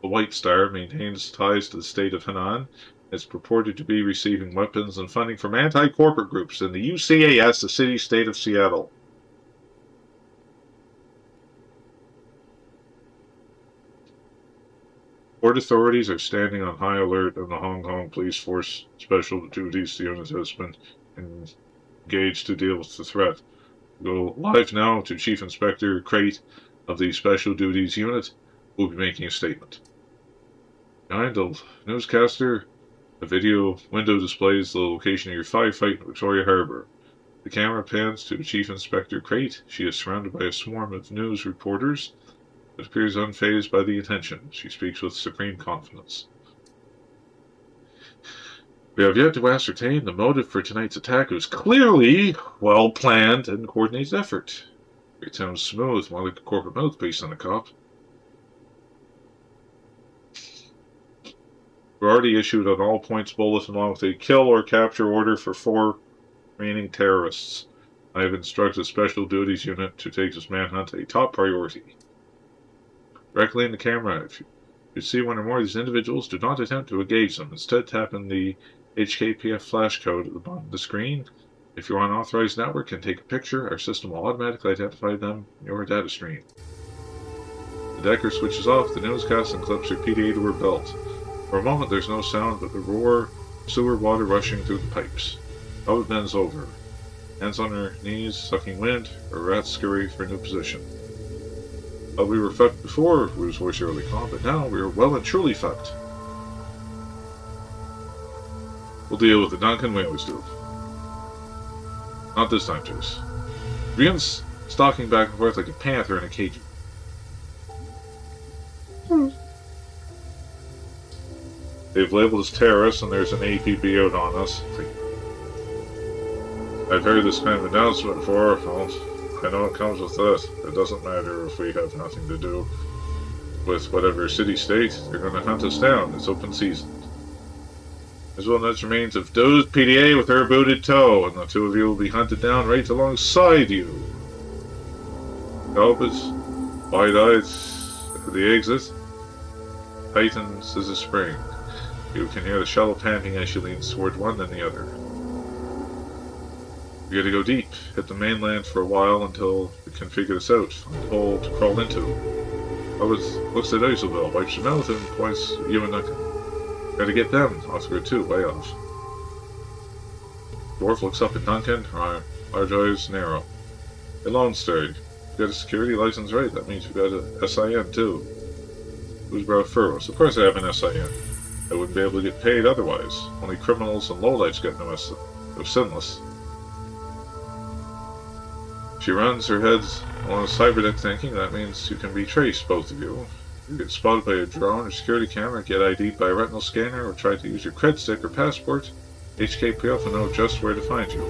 A: the White Star maintains ties to the state of Henan. It's purported to be receiving weapons and funding from anti-corporate groups in the UCAS, the city-state of Seattle. Port authorities are standing on high alert, and the Hong Kong Police Force Special Duties Unit has been engaged to deal with the threat. Go live now to Chief Inspector Crate of the Special Duties Unit, who will be making a statement. Behind the newscaster, a video window displays the location of your firefight in Victoria Harbour. The camera pans to Chief Inspector Crate. She is surrounded by a swarm of news reporters, but appears unfazed by the attention. She speaks with supreme confidence. We have yet to ascertain the motive for tonight's attack. It was clearly well-planned and coordinated effort. It sounds smooth, more like a corporate mouthpiece than a cop. We already issued an all-points bulletin along with a kill or capture order for 4 remaining terrorists. I have instructed the Special Duties Unit to take this manhunt a top priority. Directly in the camera, if you see one or more of these individuals, do not attempt to engage them. Instead, tap in the HKPF flash code at the bottom of the screen. If you're on an authorized network and take a picture, our system will automatically identify them in your data stream. The decker switches off the newscast and clips her PDA to her belt. For a moment, there's no sound but the roar of sewer water rushing through the pipes. Gobbet bends over, hands on her knees, sucking wind, her rats scurry for a new position. We were fucked before, Wu's voice early calm, but now we are well and truly fucked. We'll deal with it, Duncan. We always do. Not this time, Chase. Begins stalking back and forth like a panther in a cage. They've labeled us terrorists and there's an APB out on us. I've heard this kind of announcement before. Well, I know it comes with that. It doesn't matter if we have nothing to do with whatever city-state. They're going to hunt us down. It's open season. As well as remains of Doe's PDA with her booted toe, and the two of you will be hunted down right alongside you. Albus, wide-eyed at the exit, tightens as a spring. You can hear the shallow panting as she leans toward one and the other. You gotta go deep, hit the mainland for a while until you can figure this out. Find a hole to crawl into. Albus looks at Isobel, wipes her mouth, and points at you and Duncan. Gotta get them. Oscar too, way off. Dwarf looks up at Duncan, her large eyes narrow. A Lone Star. You got a security license, right? That means you've got a SIN too. Who's brought Furrows? Of course I have an SIN. I wouldn't be able to get paid otherwise. Only criminals and lowlifes get no sinless. She runs her head on a cyberdeck thinking that means you can be traced, both of you. You get spotted by a drone or security camera, get ID'd by a retinal scanner, or try to use your cred stick or passport. HKPF will know just where to find you.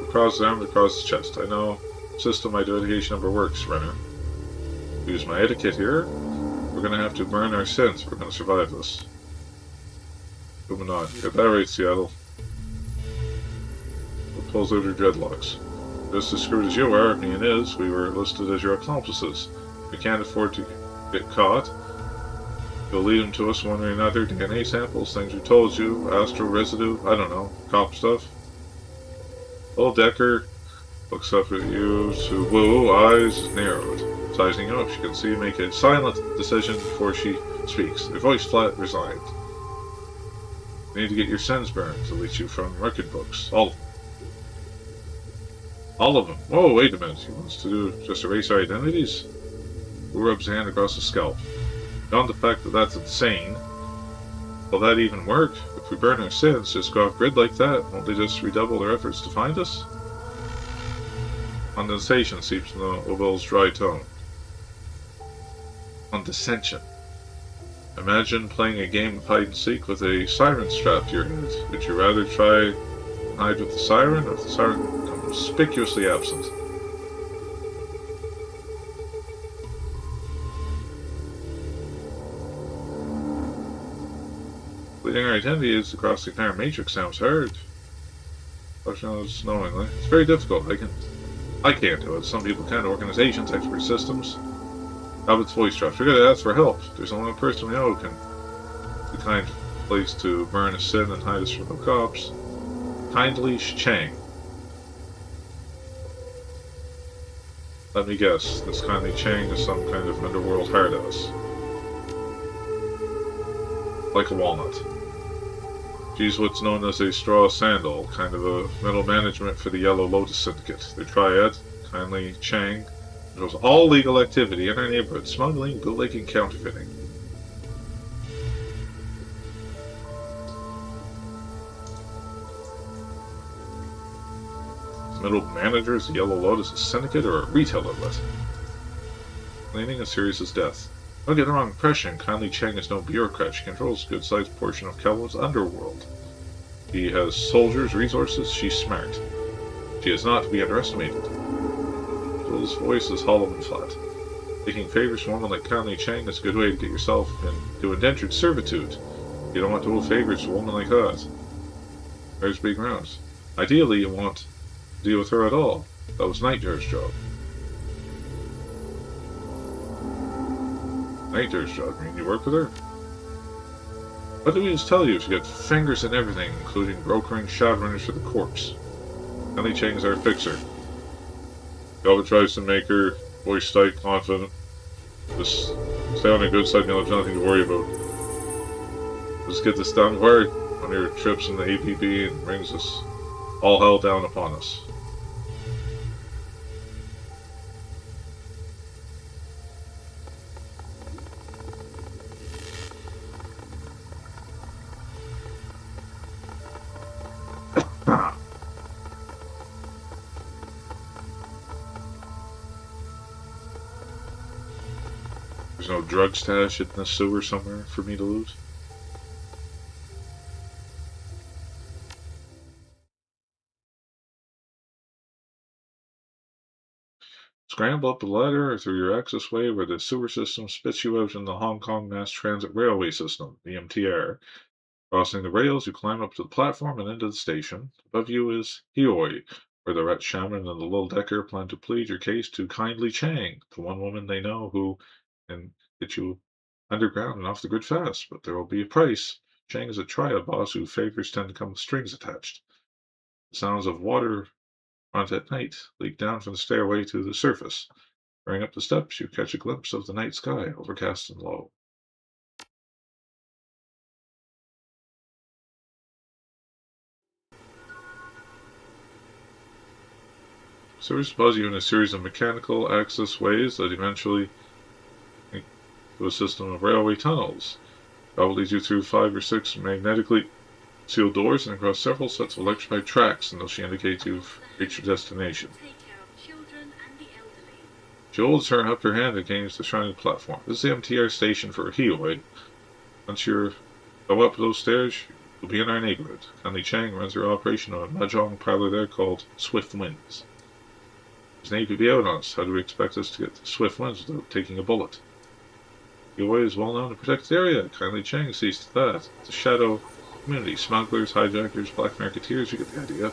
A: Across the arm, across the chest. I know system identification number works, Renner. Use my etiquette here. We're gonna have to burn our sins if we're gonna survive this. Moving on. Get that right, Seattle. We'll pulls out her dreadlocks. Just as screwed as you are, me and Iz, we were listed as your accomplices. We can't afford to get caught. You'll lead them to us one way or another. DNA samples, things we told you, astral residue, I don't know, cop stuff. Old Decker looks up at you to woo, eyes narrowed. Sizing you up, she can see you make a silent decision before she speaks. Her voice flat, resigned. You need to get your sins burned, delete you from record books. All of them. All of them. Whoa, wait a minute. He wants to do just erase our identities? Who rubs a hand across the scalp? Beyond the fact that that's insane. Will that even work? If we burn our sins, just go off grid like that, won't they just redouble their efforts to find us? Condensation seeps from the Obel's dry tone. Condescension. Imagine playing a game of hide-and-seek with a siren strapped to your head. Would you rather try and hide with the siren, or if the siren becomes conspicuously absent? Leading our identities across the entire matrix sounds hard. Questions knowingly. It's very difficult. I can't do it. Some people can. Organizations, expert systems. Abbott's voice drops. We gotta ask for help. There's only one person we know who can. The kind of place to burn a sin and hide us from the cops. Kindly Chang. Let me guess. This Kindly Chang is some kind of underworld hard ass. Like a walnut. She's what's known as a straw sandal, kind of a middle management for the Yellow Lotus Syndicate. Their triad, Kindly Chang, controls all legal activity in our neighborhood, smuggling, bootlegging, counterfeiting. Middle manager is the Yellow Lotus Syndicate or a retail outlet. Cleaning as serious as death. Don't get the wrong impression, Kindly Chang is no bureaucrat. She controls a good-sized portion of Kelwood's underworld. He has soldiers, resources, she's smart. She is not to be underestimated. Bill's voice is hollow and flat. Taking favors from a woman like Kindly Chang is a good way to get yourself into indentured servitude. You don't want to owe favors to a woman like that. There's big grounds. Ideally, you want to deal with her at all. That was Nightjare's job. Nightjare's job? I mean, you work with her? What did we just tell you? She got fingers in everything, including brokering Shadowrunners for the corpse. Kindly Chang is our fixer. Galva tries to make her voice tight, confident. Just stay on the good side and you'll have nothing to worry about. Let's get this done hard on your trips in the APB and brings us all hell down upon us. There's no drug stash in the sewer somewhere for me to loot. Scramble up the ladder or through your access way where the sewer system spits you out in the Hong Kong Mass Transit Railway System, the MTR. Crossing the rails, you climb up to the platform and into the station. Above you is Hioi, where the Ret Shaman and the Little Decker plan to plead your case to Kindly Chang, the one woman they know who can get you underground and off the grid fast, but there will be a price. Chang is a triad boss whose favors tend to come with strings attached. The sounds of water front at night leak down from the stairway to the surface. Going up the steps, you catch a glimpse of the night sky, overcast and low. Sewers pause you in a series of mechanical access ways that eventually link to a system of railway tunnels. That will lead you through 5 or 6 magnetically sealed doors and across several sets of electrified tracks until she indicates you've reached your destination. She holds her up her hand against the shining platform. This is the MTR station for Hioi. Once you go up those stairs, you'll be in our neighborhood. Conley Chang runs her operation on a mahjong parlor there called Swift Winds. His name could be out on us. How do we expect us to get to Swift Winds without taking a bullet? Hioi is well known to protect the area. Kindly Chang sees to that. It's a shadow community. Smugglers, hijackers, black marketeers, you get the idea.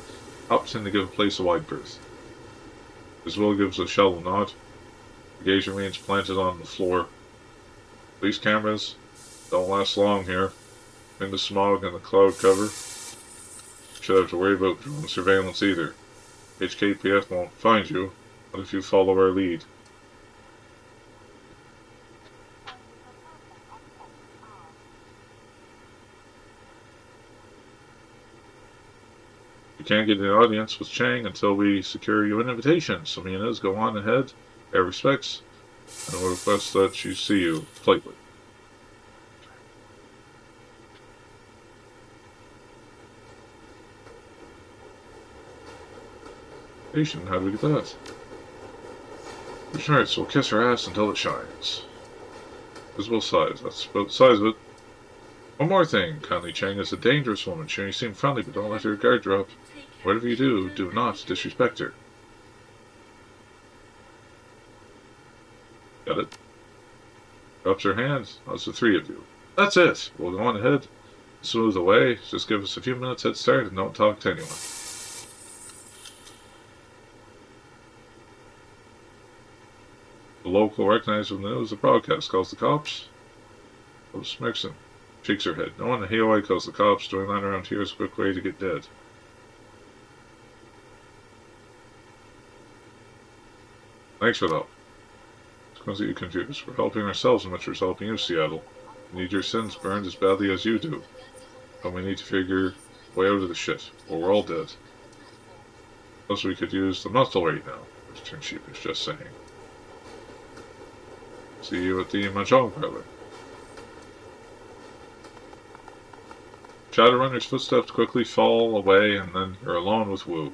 A: Opting to give a place a wide berth. As well gives a shallow nod. The gaze remains planted on the floor. Police cameras don't last long here. In the smog and the cloud cover. Should have to worry about drone surveillance either. HKPF won't find you, but if you follow our lead. You can't get an audience with Chang until we secure you an invitation, so me and Iz go on ahead, pay respects, and we'll request that she see you politely. How do we get that? Alright, so we'll kiss her ass until it shines. Visible size, that's about the size of it. One more thing, Conley Chang is a dangerous woman. She may seem friendly, but don't let her guard drop. Whatever you do, do not disrespect her. Got it? Drops her hand. That's the 3 of you. That's it. We'll go on ahead. Smooth away. Just give us a few minutes head start and don't talk to anyone. The local recognizes the news. The broadcast calls the cops. Rose smirks and shakes her head. No one in Hawaii calls the cops. Doing that around here is a quick way to get dead. Thanks for the help. It's going to get you confused. We're helping ourselves as much as we're helping you, Seattle. We need your sins burned as badly as you do. But we need to figure a way out of the shit, or we're all dead. Plus we could use the muscle right now, which Tim Sheep is just saying. See you at the mahjong parlor. Shadowrunner's footsteps quickly fall away, and then you're alone with Wu.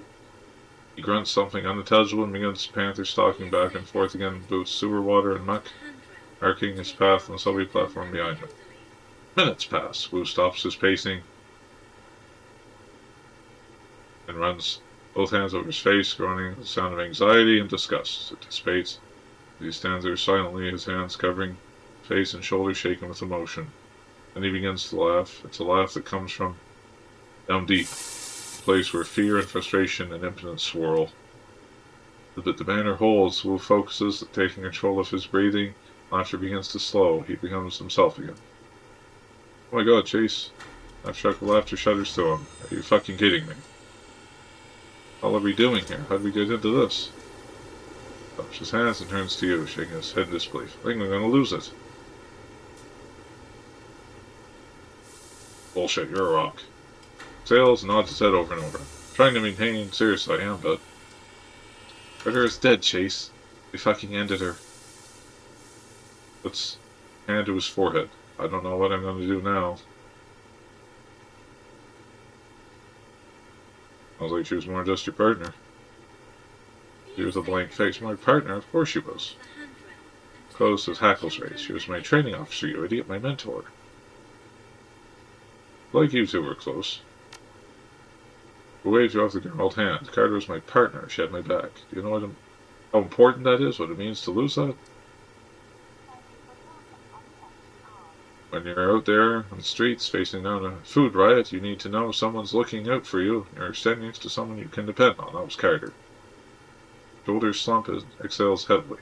A: He grunts something unintelligible and begins panther stalking back and forth again, boots sewer water and muck, marking his path on the subway platform behind him. Minutes pass. Wu stops his pacing and runs both hands over his face, groaning the sound of anxiety and disgust. It dissipates. He stands there silently, his hands covering face and shoulders shaken with emotion. Then he begins to laugh. It's a laugh that comes from down deep, a place where fear and frustration and impotence swirl. But the banner holds. Wu focuses, taking control of his breathing. Laughter begins to slow. He becomes himself again. Oh my god, Chase. Abstract laughter shudders through him. Are you fucking kidding me? What are we doing here? How did we get into this? Claps his hands and turns to you, shaking his head in disbelief. I think we're gonna lose it. Bullshit, you're a rock. Sails nods his head over and over. Trying to maintain serious I am, but Ritter is dead, Chase. We fucking ended her. Puts hand to his forehead. I don't know what I'm gonna do now. Sounds like she was more just your partner. She was a blank face. My partner? Of course she was. close as Hackle's race. She was my training officer, you idiot, my mentor. Like you two were close. The way threw off the girl hand. Carter was my partner. She had my back. Do you know how important that is? What it means to lose that? When you're out there on the streets facing down a food riot, you need to know someone's looking out for you. You're standing next to someone you can depend on. That was Carter. Shoulders slump and exhales heavily.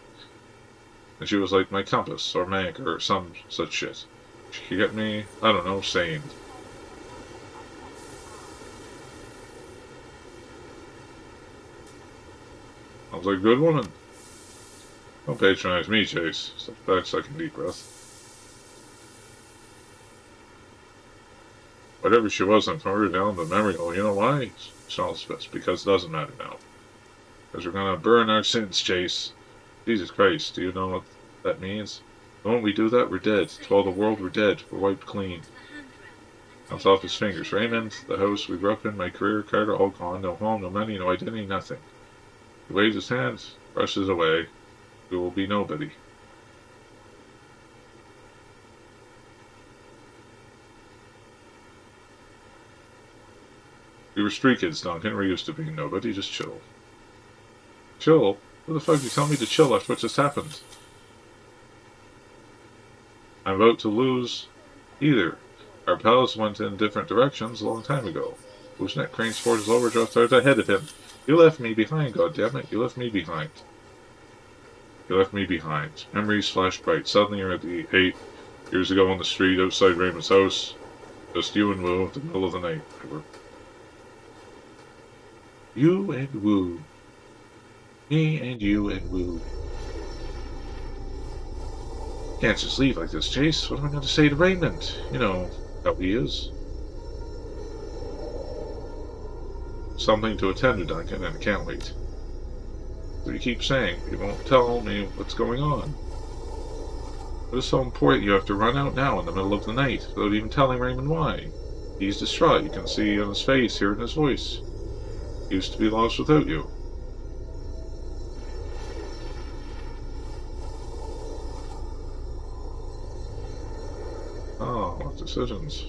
A: And she was like my compass, or my anchor, or some such shit. She could get me, I don't know, sane. Sounds like a good woman. Don't patronize me, Chase. Step back, second deep breath. Whatever she was, I'm throwing her down the memory hole. You know why? Snarls Fist. Because it doesn't matter now. Because we're gonna burn our sins, Chase. Jesus Christ, do you know what that means? The moment we do that, we're dead. To all the world, we're dead. We're wiped clean. Counts off his fingers. Raymond, the house we grew up in, my career, Carter, all gone. No home, no money, no identity, nothing. He waves his hand, brushes away. We will be nobody. We were street kids, Duncan. We're used to being nobody. Just chill. Chill? What the fuck did you tell me to chill after what just happened? I'm about to lose either. Our pals went in different directions a long time ago. Whose neck cranes forward his overdraft started ahead of him. You left me behind, goddammit. You left me behind. You left me behind. Memories flash bright. Suddenly you're at the 8 years ago on the street outside Raymond's house. Just you and Wu at the middle of the night. You and Wu. Me and you and Wu. Can't just leave like this, Chase. What am I going to say to Raymond? You know how he is. Something to attend to, Duncan, and I can't wait. But you keep saying you won't tell me what's going on. What is so important you have to run out now in the middle of the night without even telling Raymond why? He's distraught. You can see on his face, hear in his voice. He used to be lost without you. Oh, what decisions.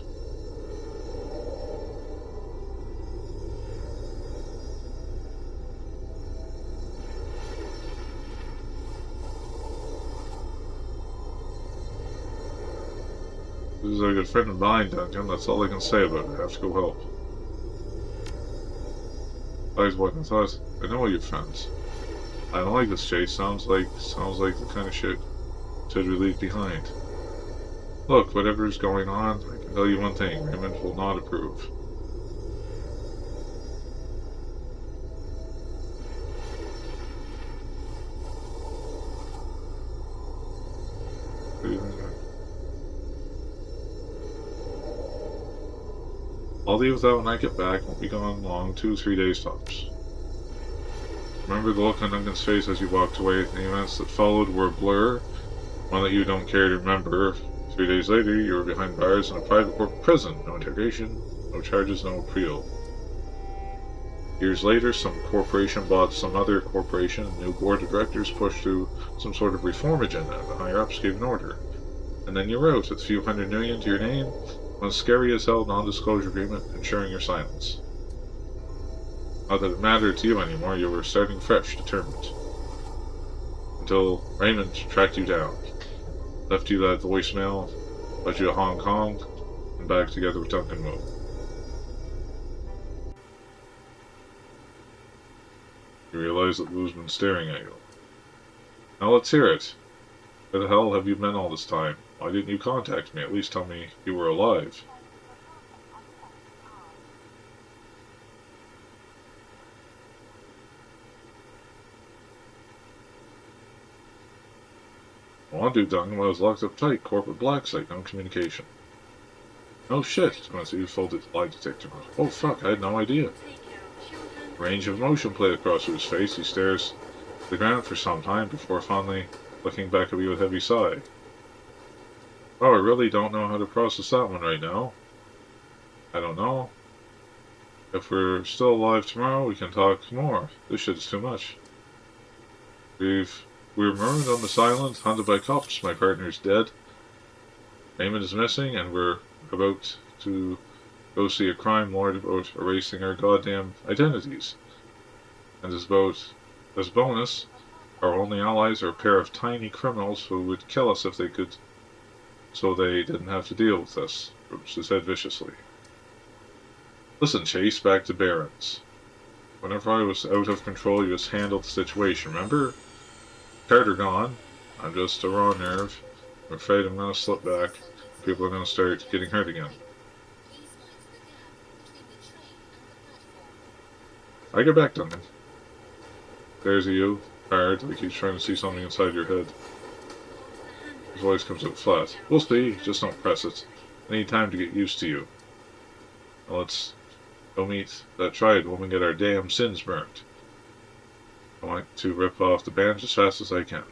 A: This is a good friend of mine, Duncan. That's all I can say about it. I have to go help. Eyes wide and thought, I know all your friends. I don't like this, Chase. Sounds like the kind of shit should we leave behind. Look, whatever's going on, I can tell you one thing. Raymond will not approve. I'll leave without when I get back. Won't be gone long. 2-3 days tops. Remember the look on Duncan's face as you walked away. The events that followed were a blur. One that you don't care to remember. 3 days later, you were behind bars in a private corporate prison. No interrogation, no charges, no appeal. Years later, some corporation bought some other corporation. A new board of directors pushed through some sort of reform agenda. The higher-ups gave an order. And then you wrote, with a few $100 million to your name, one scary as hell non-disclosure agreement ensuring your silence. Not that it mattered to you anymore, you were starting fresh, determined. Until Raymond tracked you down. Left you that voicemail, led you to Hong Kong, and back together with Duncan Wu. You realize that Wu's been staring at you. Now let's hear it. Where the hell have you been all this time? Why didn't you contact me? At least tell me you were alive. Well, dude, Duncan, when I was locked up tight, corporate black site, no communication. No shit, Quincy folded the lie detector. Oh fuck, I had no idea. Range of motion played across his face. He stares at the ground for some time before finally looking back at me with a heavy sigh. Oh, I really don't know how to process that one right now. I don't know. If we're still alive tomorrow, we can talk more. This shit is too much. We've We're marooned on this island, hunted by cops. My partner's dead. Raymond is missing, and we're about to go see a crime lord about erasing our goddamn identities. And as bonus, our only allies are a pair of tiny criminals who would kill us if they could, so they didn't have to deal with us, Brooks said viciously. Listen, Chase, back to Barron's. Whenever I was out of control, you just handled the situation, remember? Carter gone. I'm just a raw nerve. I'm afraid I'm gonna slip back. People are gonna start getting hurt again. I get back, Duncan. There's you, hard, like he's trying to see something inside your head. His voice comes out flat. We'll see, just don't press it. I need time to get used to you. Now let's go meet that triad when we get our damn sins burnt. I want to rip off the band as fast as I can.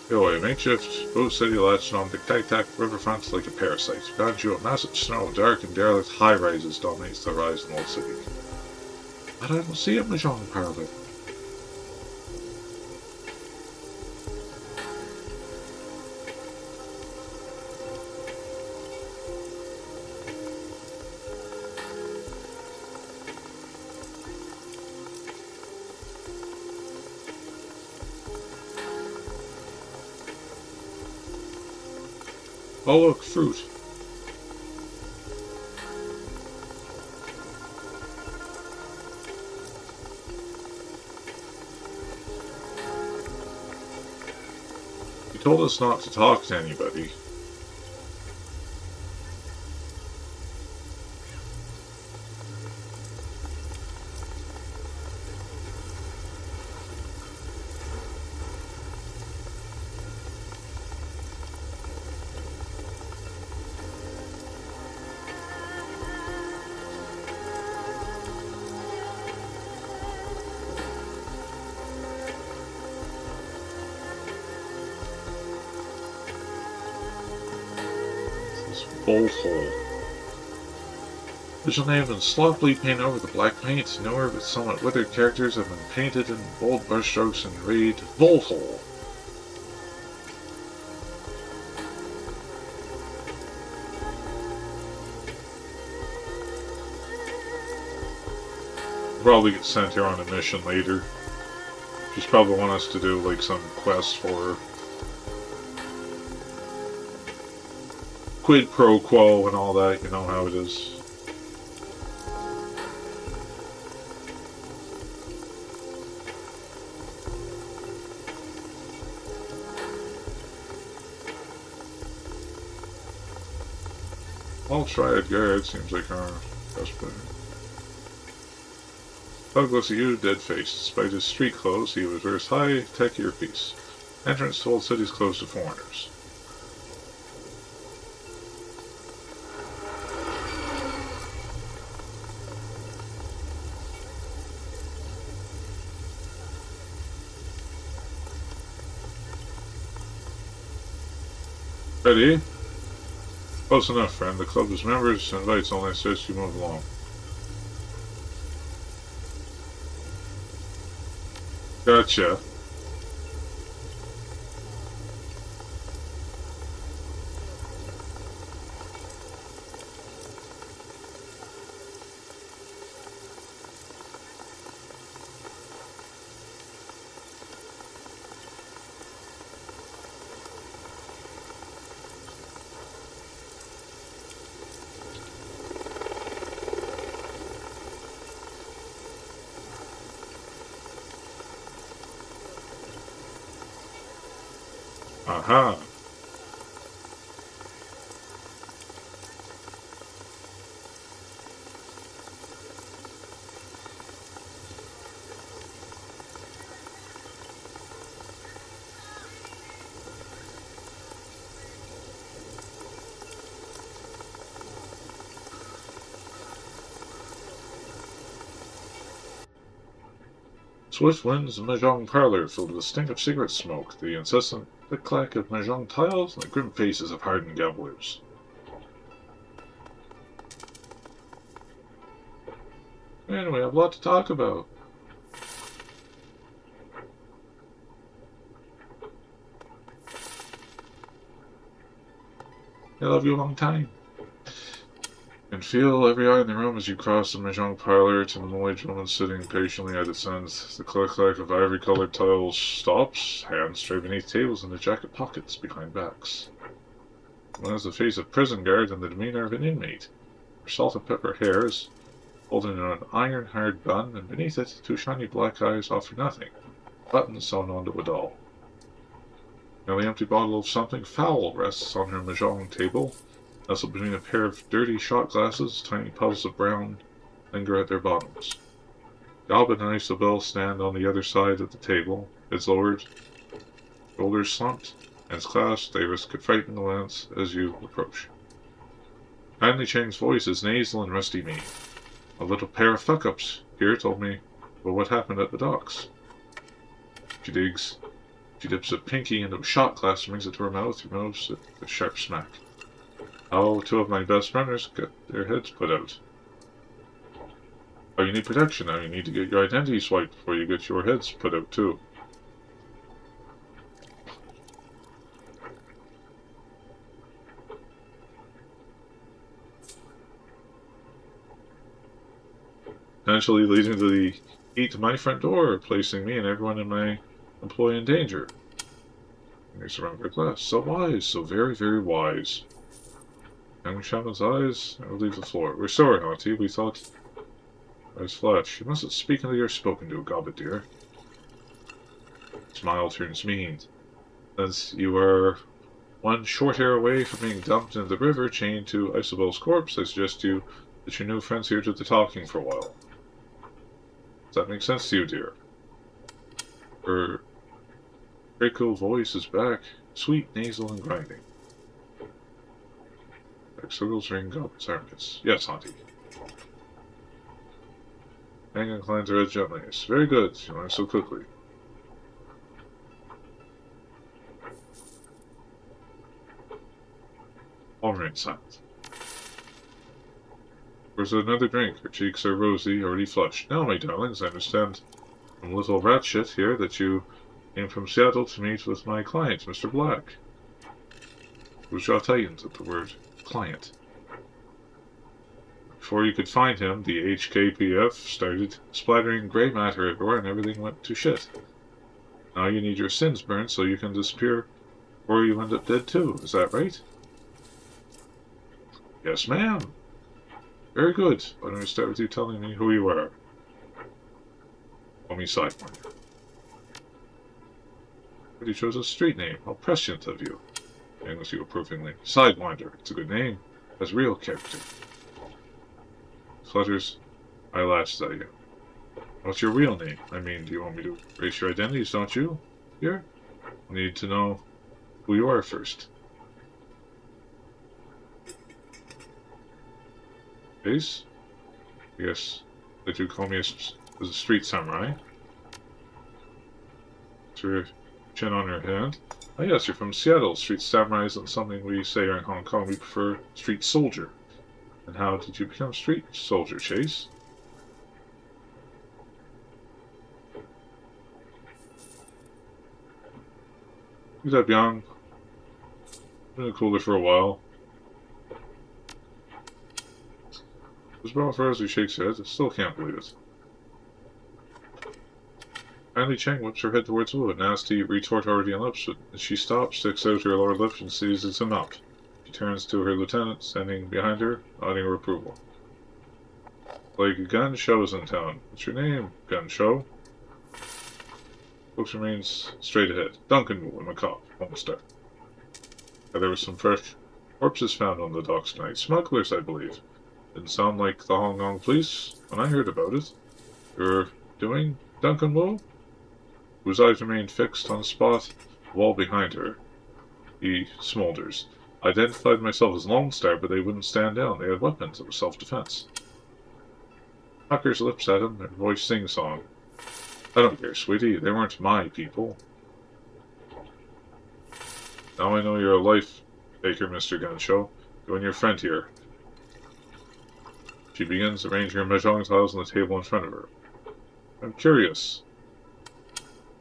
A: Yo, a makeshift boat city latched on the Tag-Tack riverfront like a parasite. Behind you, a massive snow, dark and derelict high-rises dominates the horizon of the city. But I don't see it, Mahjong Parlor. Oh look, fruit. He told us not to talk to anybody. Bolt hole. Visual name and sloppily paint over the black paint. Newer but somewhat withered characters have been painted in bold brushstrokes and read Bolt hole. Probably get sent here on a mission later. She's probably want us to do like some quest for her. Quid pro quo and all that, you know how it is. All triad guard seems like our best player. Doug looks at you, dead-faced. Despite his street clothes, he wears high-tech earpiece. Entrance to old cities closed to foreigners. Ready? Close enough, friend. The club is members and invites only, so you move along. Gotcha. Aha. Swift winds in Mahjong parlor filled with the stink of cigarette smoke, the incessant click-clack of Mahjong tiles, and the grim faces of hardened gamblers. Man, we have a lot to talk about. I love you a long time. And feel every eye in the room as you cross the mahjong parlor to the middle-aged woman sitting patiently at its end. The click-clack of ivory-colored tiles stops, hands straight beneath tables in the jacket pockets behind backs. One has the face of prison guard and the demeanor of an inmate. Her salt and pepper hair is holding an iron-hard bun, and beneath it, two shiny black eyes offer nothing. Buttons sewn onto a doll. A nearly empty bottle of something foul rests on her mahjong table. Nestled between a pair of dirty shot glasses, tiny puddles of brown linger at their bottoms. Goblin and Isabel stand on the other side of the table, heads lowered, shoulders slumped, hands clasped. They risk a frightened glance as you approach. Kindly Chang's voice is nasal and rusty mean. A little pair of fuck-ups here told me about what happened at the docks. She digs. She dips a pinky into a shot glass and brings it to her mouth. Her nose a sharp smack. Oh, two of my best runners got their heads put out. Oh, you need protection now. You need to get your identity swiped before you get your heads put out, too. Eventually leading to the gate to my front door, placing me and everyone in my employ in danger. There's around her glass. So wise, so very, very wise. Young Shaman's eyes, I will leave the floor. We're sorry, Auntie. We thought... Eyes flash. You mustn't speak until you're spoken to, Gobbet dear. Smile turns mean. Since you are one short hair away from being dumped into the river, chained to Isabel's corpse, I suggest that your new friends here do the talking for a while. Does that make sense to you, dear? Her very cool voice is back, sweet, nasal, and grinding. Circles ring Gobbet's armpits. Yes, Auntie. Hang inclines her head gently. Yes, very good. You learn so quickly. All remain silent. Where's another drink? Her cheeks are rosy, already flushed. Now, my darlings, I understand from little rat shit here that you came from Seattle to meet with my client, Mr. Black. Whose jaw tightened at the word client. Before you could find him, the HKPF started splattering grey matter everywhere and everything went to shit. Now you need your sins burned so you can disappear or you end up dead too. Is that right? Yes, ma'am. Very good. Why don't we start with you telling me who you are? Call me Sidewinder. But you chose a street name. How prescient of you. Angles you approvingly. Sidewinder. It's a good name. Has real character. Flutters eyelashes at you. What's your real name? I mean, do you want me to erase your identities, don't you? Here? I need to know who you are first. Face? Yes. Did you call me as a street samurai? It's her chin on her hand. Oh yes, you're from Seattle. Street samurai isn't something we say in Hong Kong. We prefer street soldier. And how did you become street soldier, Chase? He's up young. Been cooler for a while. His brow furrows, he shakes his head. Still can't believe it. Finally, Cheng whips her head towards Wu, a nasty retort already on lips, but as she stops, sticks out her lower lip and seizes him up. She turns to her lieutenant, standing behind her, nodding her approval. Like gun shows in town. What's your name, gun show? Folks remains straight ahead. Duncan Wu, I'm a cop. Won't start. There were some fresh corpses found on the docks tonight. Smugglers, I believe. Didn't sound like the Hong Kong police when I heard about it. You're doing, Duncan Wu? Whose eyes remained fixed on the spot, wall behind her. He smolders. I identified myself as Lone Star, but they wouldn't stand down. They had weapons. It was self-defense. Tucker's lips at him, her voice sing-song. I don't care, sweetie. They weren't my people. Now I know you're a life taker, Mr. Gunshow. You and your friend here. She begins arranging her mahjong tiles on the table in front of her. I'm curious.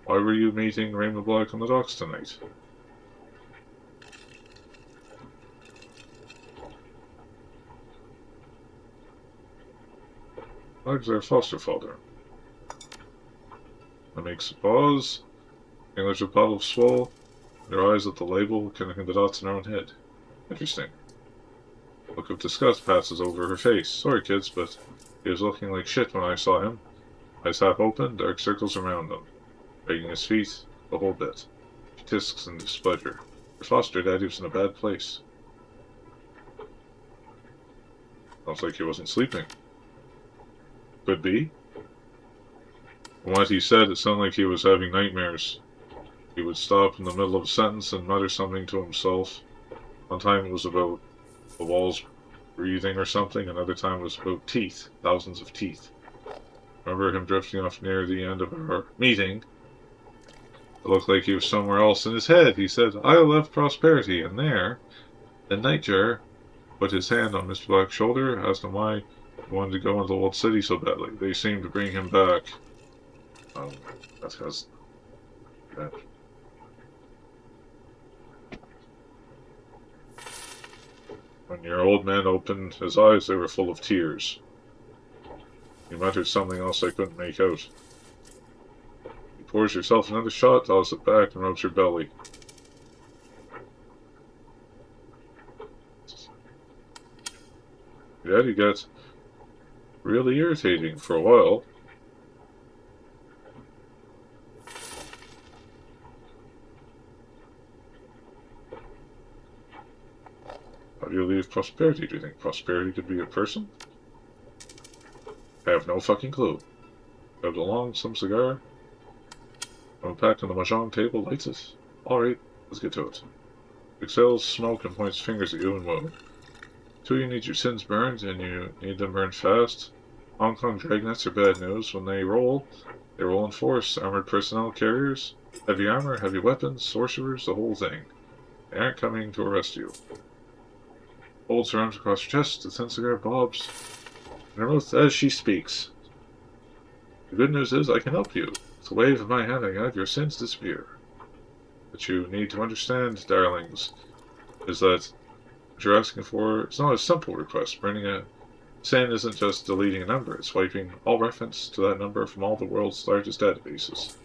A: Why were you meeting Raymond Black on the docks tonight? Black's their foster father. That makes a pause. English a bottle of swole. Her eyes at the label, connecting the dots in her own head. Interesting. A look of disgust passes over her face. Sorry, kids, but he was looking like shit when I saw him. Eyes half open, dark circles around him. Dragging his feet, the whole bit. She tisks in displeasure. Her foster daddy was in a bad place. Sounds like he wasn't sleeping. Could be. From what he said, it sounded like he was having nightmares. He would stop in the middle of a sentence and mutter something to himself. One time it was about the walls breathing or something, another time it was about teeth, thousands of teeth. I remember him drifting off near the end of our meeting. It looked like he was somewhere else in his head. He said, I love prosperity, and there, the nightjar put his hand on Mr. Black's shoulder, asked him why he wanted to go into the old city so badly. They seemed to bring him back. That's because... When your old man opened his eyes, they were full of tears. He muttered something else I couldn't make out. He pours herself another shot, tosses it back, and rubs her belly. Daddy got really irritating for a while. How do you leave prosperity? Do you think prosperity could be a person? I have no fucking clue. Grabs along some cigar. I'm packed on the mahjong table, lights it. Alright, let's get to it. Exhales smoke and points fingers at you and Wu. Two, you need your sins burned, and you need them burned fast. Hong Kong dragnets are bad news. When they roll in force. Armored personnel carriers, heavy armor, heavy weapons, sorcerers, the whole thing. They aren't coming to arrest you. Holds her arms across her chest, the thin cigar bobs in her mouth as she speaks. The good news is I can help you. With a wave of my hand I can have your sins disappear. What you need to understand, darlings, is that what you're asking for is not a simple request. Burning a sin isn't just deleting a number, it's wiping all reference to that number from all the world's largest databases.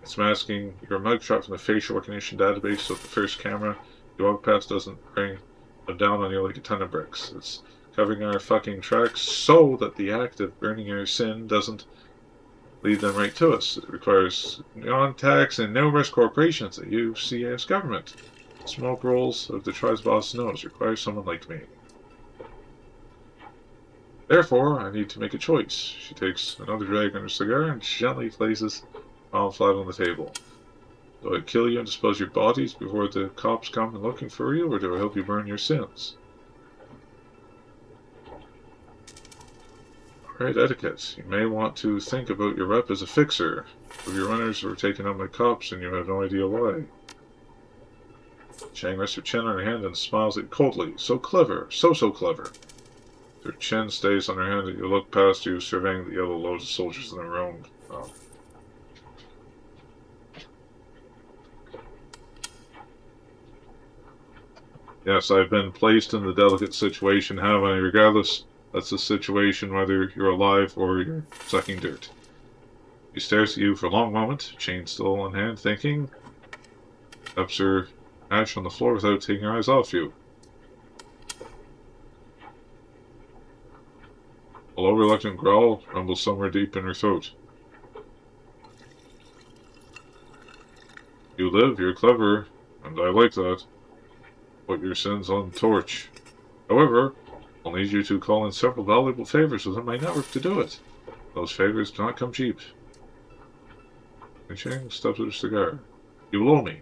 A: It's masking your mugshot from the facial recognition database so that the first camera you walk past doesn't bring them down on you like a ton of bricks. It's covering our fucking tracks so that the act of burning your sin doesn't lead them right to us. It requires non-tax and no-risk corporations that you see as government. Smoke rolls of the tribe's boss knows requires someone like me. Therefore, I need to make a choice. She takes another drag on her cigar and gently places palm flat on the table. Do I kill you and dispose your bodies before the cops come looking for you, or do I help you burn your sins? Alright, etiquette. You may want to think about your rep as a fixer. If your runners were taken out by cops and you have no idea why. Chang rests her chin on her hand and smiles at you coldly. So clever. So clever. Her chin stays on her hand and you look past you, surveying the yellow loads of soldiers in the room. Yes, I've been placed in the delicate situation, haven't I? Regardless, that's the situation whether you're alive or you're sucking dirt. He stares at you for a long moment, chain still in hand, thinking. Taps her ash on the floor without taking her eyes off you. A low reluctant growl rumbles somewhere deep in her throat. You live, you're clever, and I like that. Put your sins on the torch. However, I'll need you to call in several valuable favors within my network to do it. Those favors do not come cheap. Chang steps with her cigar. You will owe me.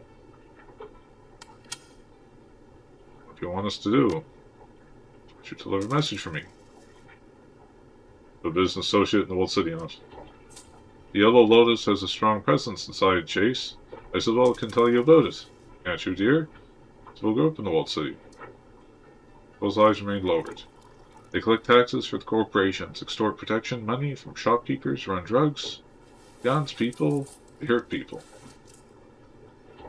A: What do you want us to do? I want you to deliver a message for me. A business associate in the World City on it. The Yellow Lotus has a strong presence inside Chase. I said, well, I can tell you about it. Can't you, dear? So we'll go up in the World City. Those eyes remained lowered. They collect taxes for the corporations, extort protection money from shopkeepers, run drugs, guns people, they hurt people.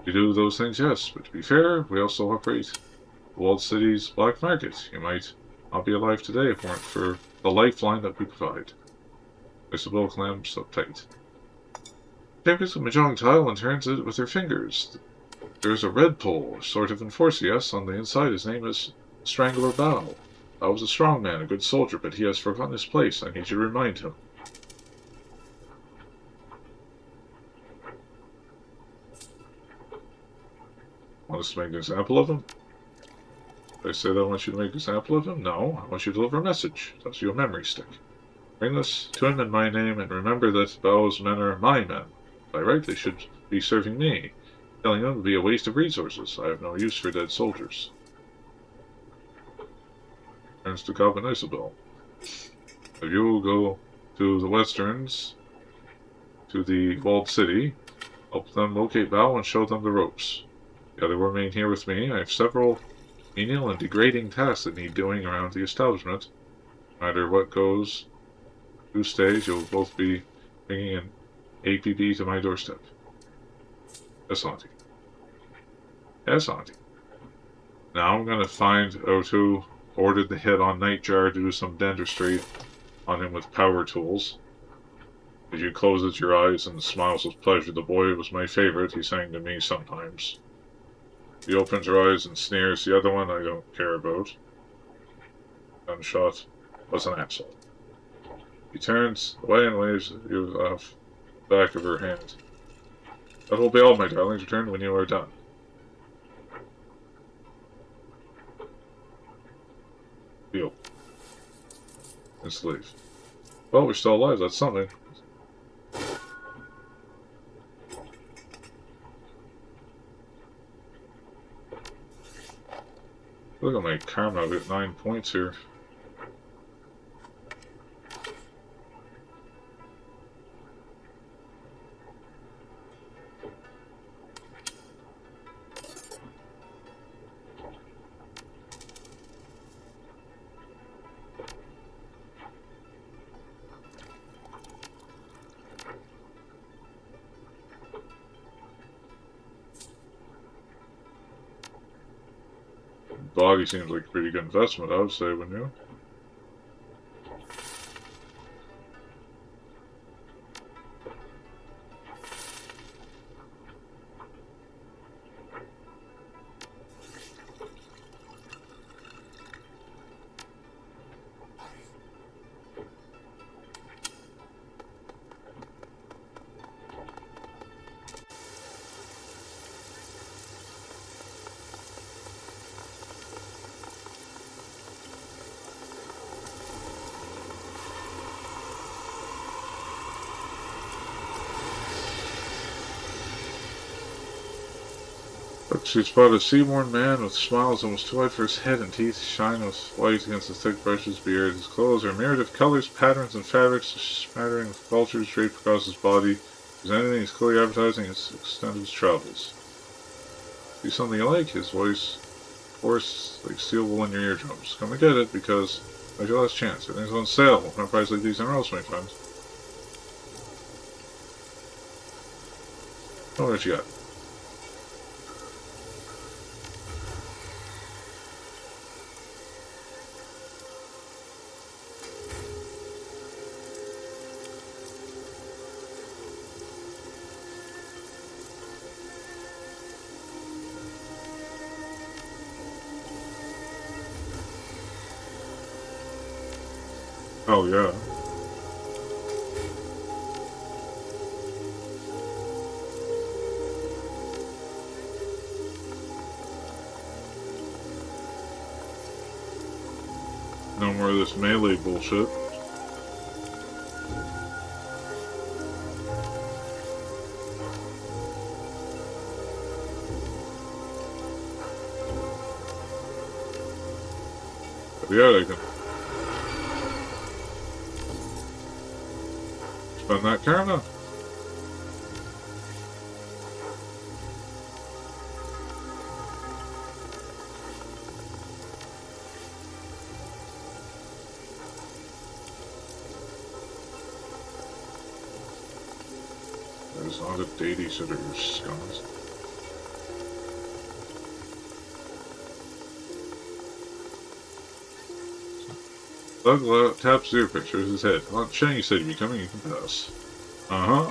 A: We do those things, yes, but to be fair, we also operate the walled city's black market. You might not be alive today if it weren't for the lifeline that we provide. Isabel clamps up tight. She picks up a mahjong tile and turns it with her fingers. There's a red pole, sort of enforcer, yes, on the inside. His name is Strangler Bao. Bao was a strong man, a good soldier, but he has forgotten his place. I need you to remind him. Want us to make an example of him? Did I say that I want you to make an example of him? No, I want you to deliver a message. That's your memory stick. Bring this to him in my name, and remember that Bao's men are my men. By right, they should be serving me. Killing them would be a waste of resources. I have no use for dead soldiers. Turns to Cobb and Isabel. If you will go to the westerns, to the walled city, help them locate Bao and show them the ropes. The other will remain here with me. I have several menial and degrading tasks that need doing around the establishment. No matter what goes, who stays, you'll both be bringing an APB to my doorstep. Yes, Auntie. Yes, Auntie. Now I'm gonna find out who ordered the hit on Nightjar to do some dentistry on him with power tools. As you closes your eyes and smiles with pleasure, the boy was my favorite, he sang to me sometimes. He opens her eyes and sneers, the other one I don't care about. Gunshot was an asshole. He turns away and waves you off the back of her hand. That will be all, my darlings. Return when you are done. Deal. Let's leave. Well, we're still alive. That's something. Look at my karma. I've got 9 points here. Boggy seems like a pretty good investment, I would say, wouldn't you? She spotted a sea-worn man with smiles almost too wide for his head and teeth shine with white against his thick brushless beard. His clothes are myriad of colors, patterns, and fabrics, a smattering of cultures draped across his body. If there's anything he's clearly advertising, it's the extent of his travels. See something you like? His voice, hoarse, like steel wool in your eardrums. Come and get it, because it's your last chance. Everything's on sale. No price like these anywhere else, my friend. Oh, what you got? Oh, yeah. No more of this melee bullshit. But yeah, they can spend that karma. lot of deities that are scums. Doug taps the ear picture of his head. Well, Shang, you said you'd be coming, you can pass. Uh-huh.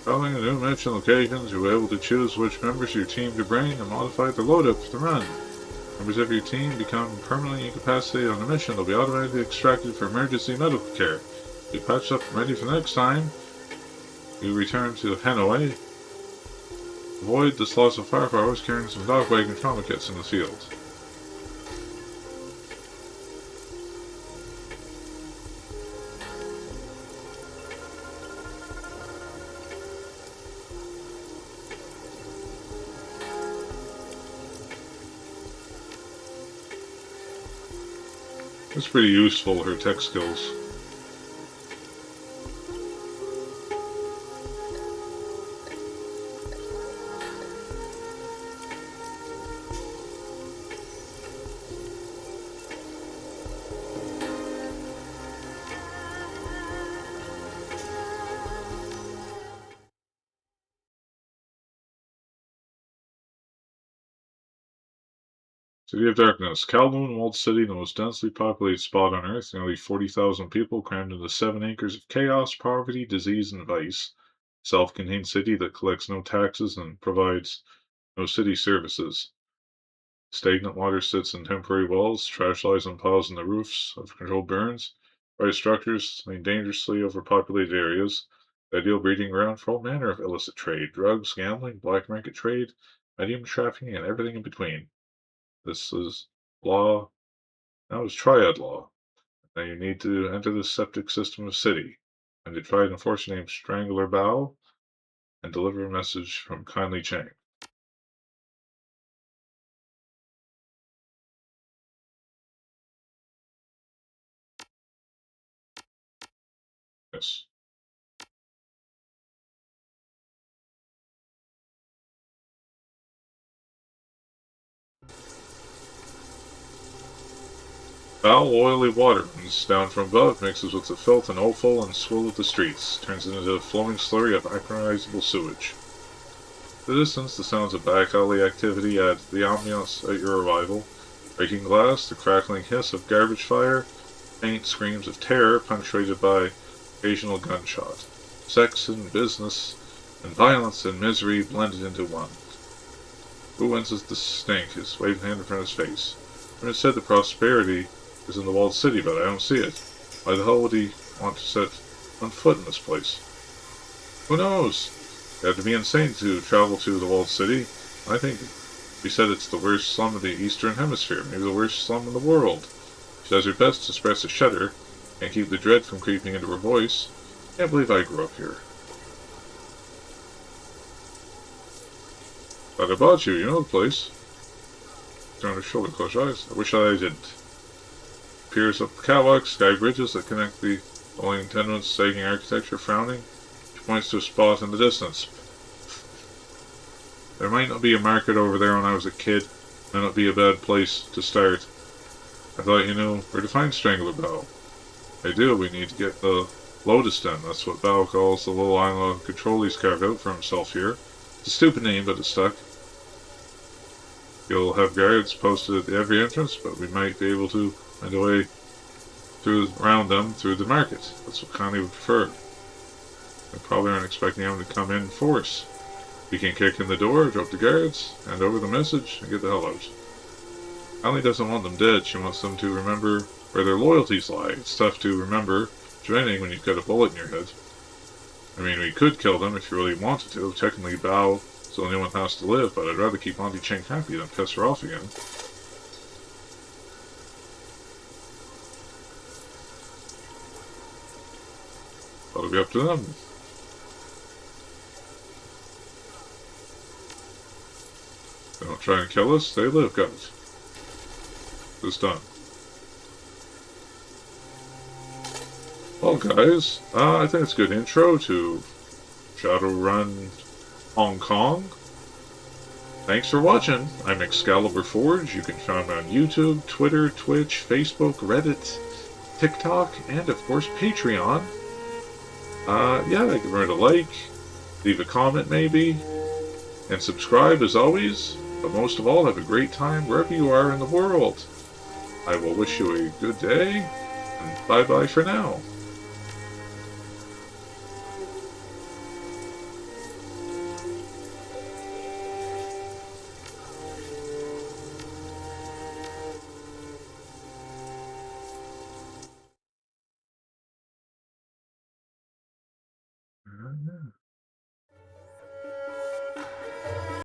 A: Following the new mission locations, you'll be able to choose which members of your team to bring and modify their loadout for the run. Members of your team become permanently incapacitated on a mission. They'll be automatically extracted for emergency medical care. Be patched up and ready for the next time. You return to Hanoi. Avoid the slots of firefighters carrying some dog wagon trauma kits in the field. It's pretty useful, her tech skills. City of Darkness. Kowloon, walled city, the most densely populated spot on Earth. Nearly 40,000 people crammed into 7 acres of chaos, poverty, disease, and vice. Self-contained city that collects no taxes and provides no city services. Stagnant water sits in temporary wells. Trash lies on piles on the roofs of controlled burns. Private structures lean dangerously over populated areas. The ideal breeding ground for all manner of illicit trade. Drugs, gambling, black market trade, medium trafficking, and everything in between. This is law. Now it's triad law. Now you need to enter the septic system of city, and to try and enforce your name Strangler Bao, and deliver a message from Kindly Chang. Yes. Foul, oily water runs down from above, mixes with the filth and offal and swill of the streets, turns into a flowing slurry of unrecognizable sewage. In the distance, the sounds of back alley activity add to the ambiance at your arrival. Breaking glass, the crackling hiss of garbage fire, faint screams of terror punctuated by occasional gunshot. Sex and business, and violence and misery blended into one. Who wins the stink? His waving hand in front of his face. When it said the prosperity is in the walled city, but I don't see it. Why the hell would he want to set one foot in this place? Who knows? You have to be insane to travel to the walled city. I think he said it's the worst slum of the Eastern Hemisphere, maybe the worst slum in the world. She does her best to suppress a shudder, and keep the dread from creeping into her voice. Can't believe I grew up here. Thought about you know the place. Turn her shoulder, close your eyes. I wish I didn't. Peers up the catwalk, sky bridges that connect the rolling tenements, sagging architecture, frowning. She points to a spot in the distance. There might not be a market over there when I was a kid. Might not be a bad place to start. I thought you knew where to find Strangler Bao. I do. We need to get the Lotus Den. That's what Bao calls the little island of control he's carved out for himself here. It's a stupid name, but it's stuck. You'll have guards posted at every entrance, but we might be able to find a way around them through the market. That's what Connie would prefer. We probably aren't expecting them to come in force. We can kick in the door, drop the guards, hand over the message, and get the hell out. Connie doesn't want them dead. She wants them to remember where their loyalties lie. It's tough to remember joining when you've got a bullet in your head. I mean, we could kill them if you really wanted to. Technically, Bao is the only one who has to live, but I'd rather keep Auntie Cheng happy than piss her off again. That'll be up to them. They don't try and kill us, they live, guys. It's done. Well, guys, I think it's a good intro to Shadowrun Hong Kong. Thanks for watching. I'm Excalibur Forge. You can find me on YouTube, Twitter, Twitch, Facebook, Reddit, TikTok, and of course Patreon. Yeah, remember to like, leave a comment maybe, and subscribe as always. But most of all, have a great time wherever you are in the world. I will wish you a good day, and bye-bye for now.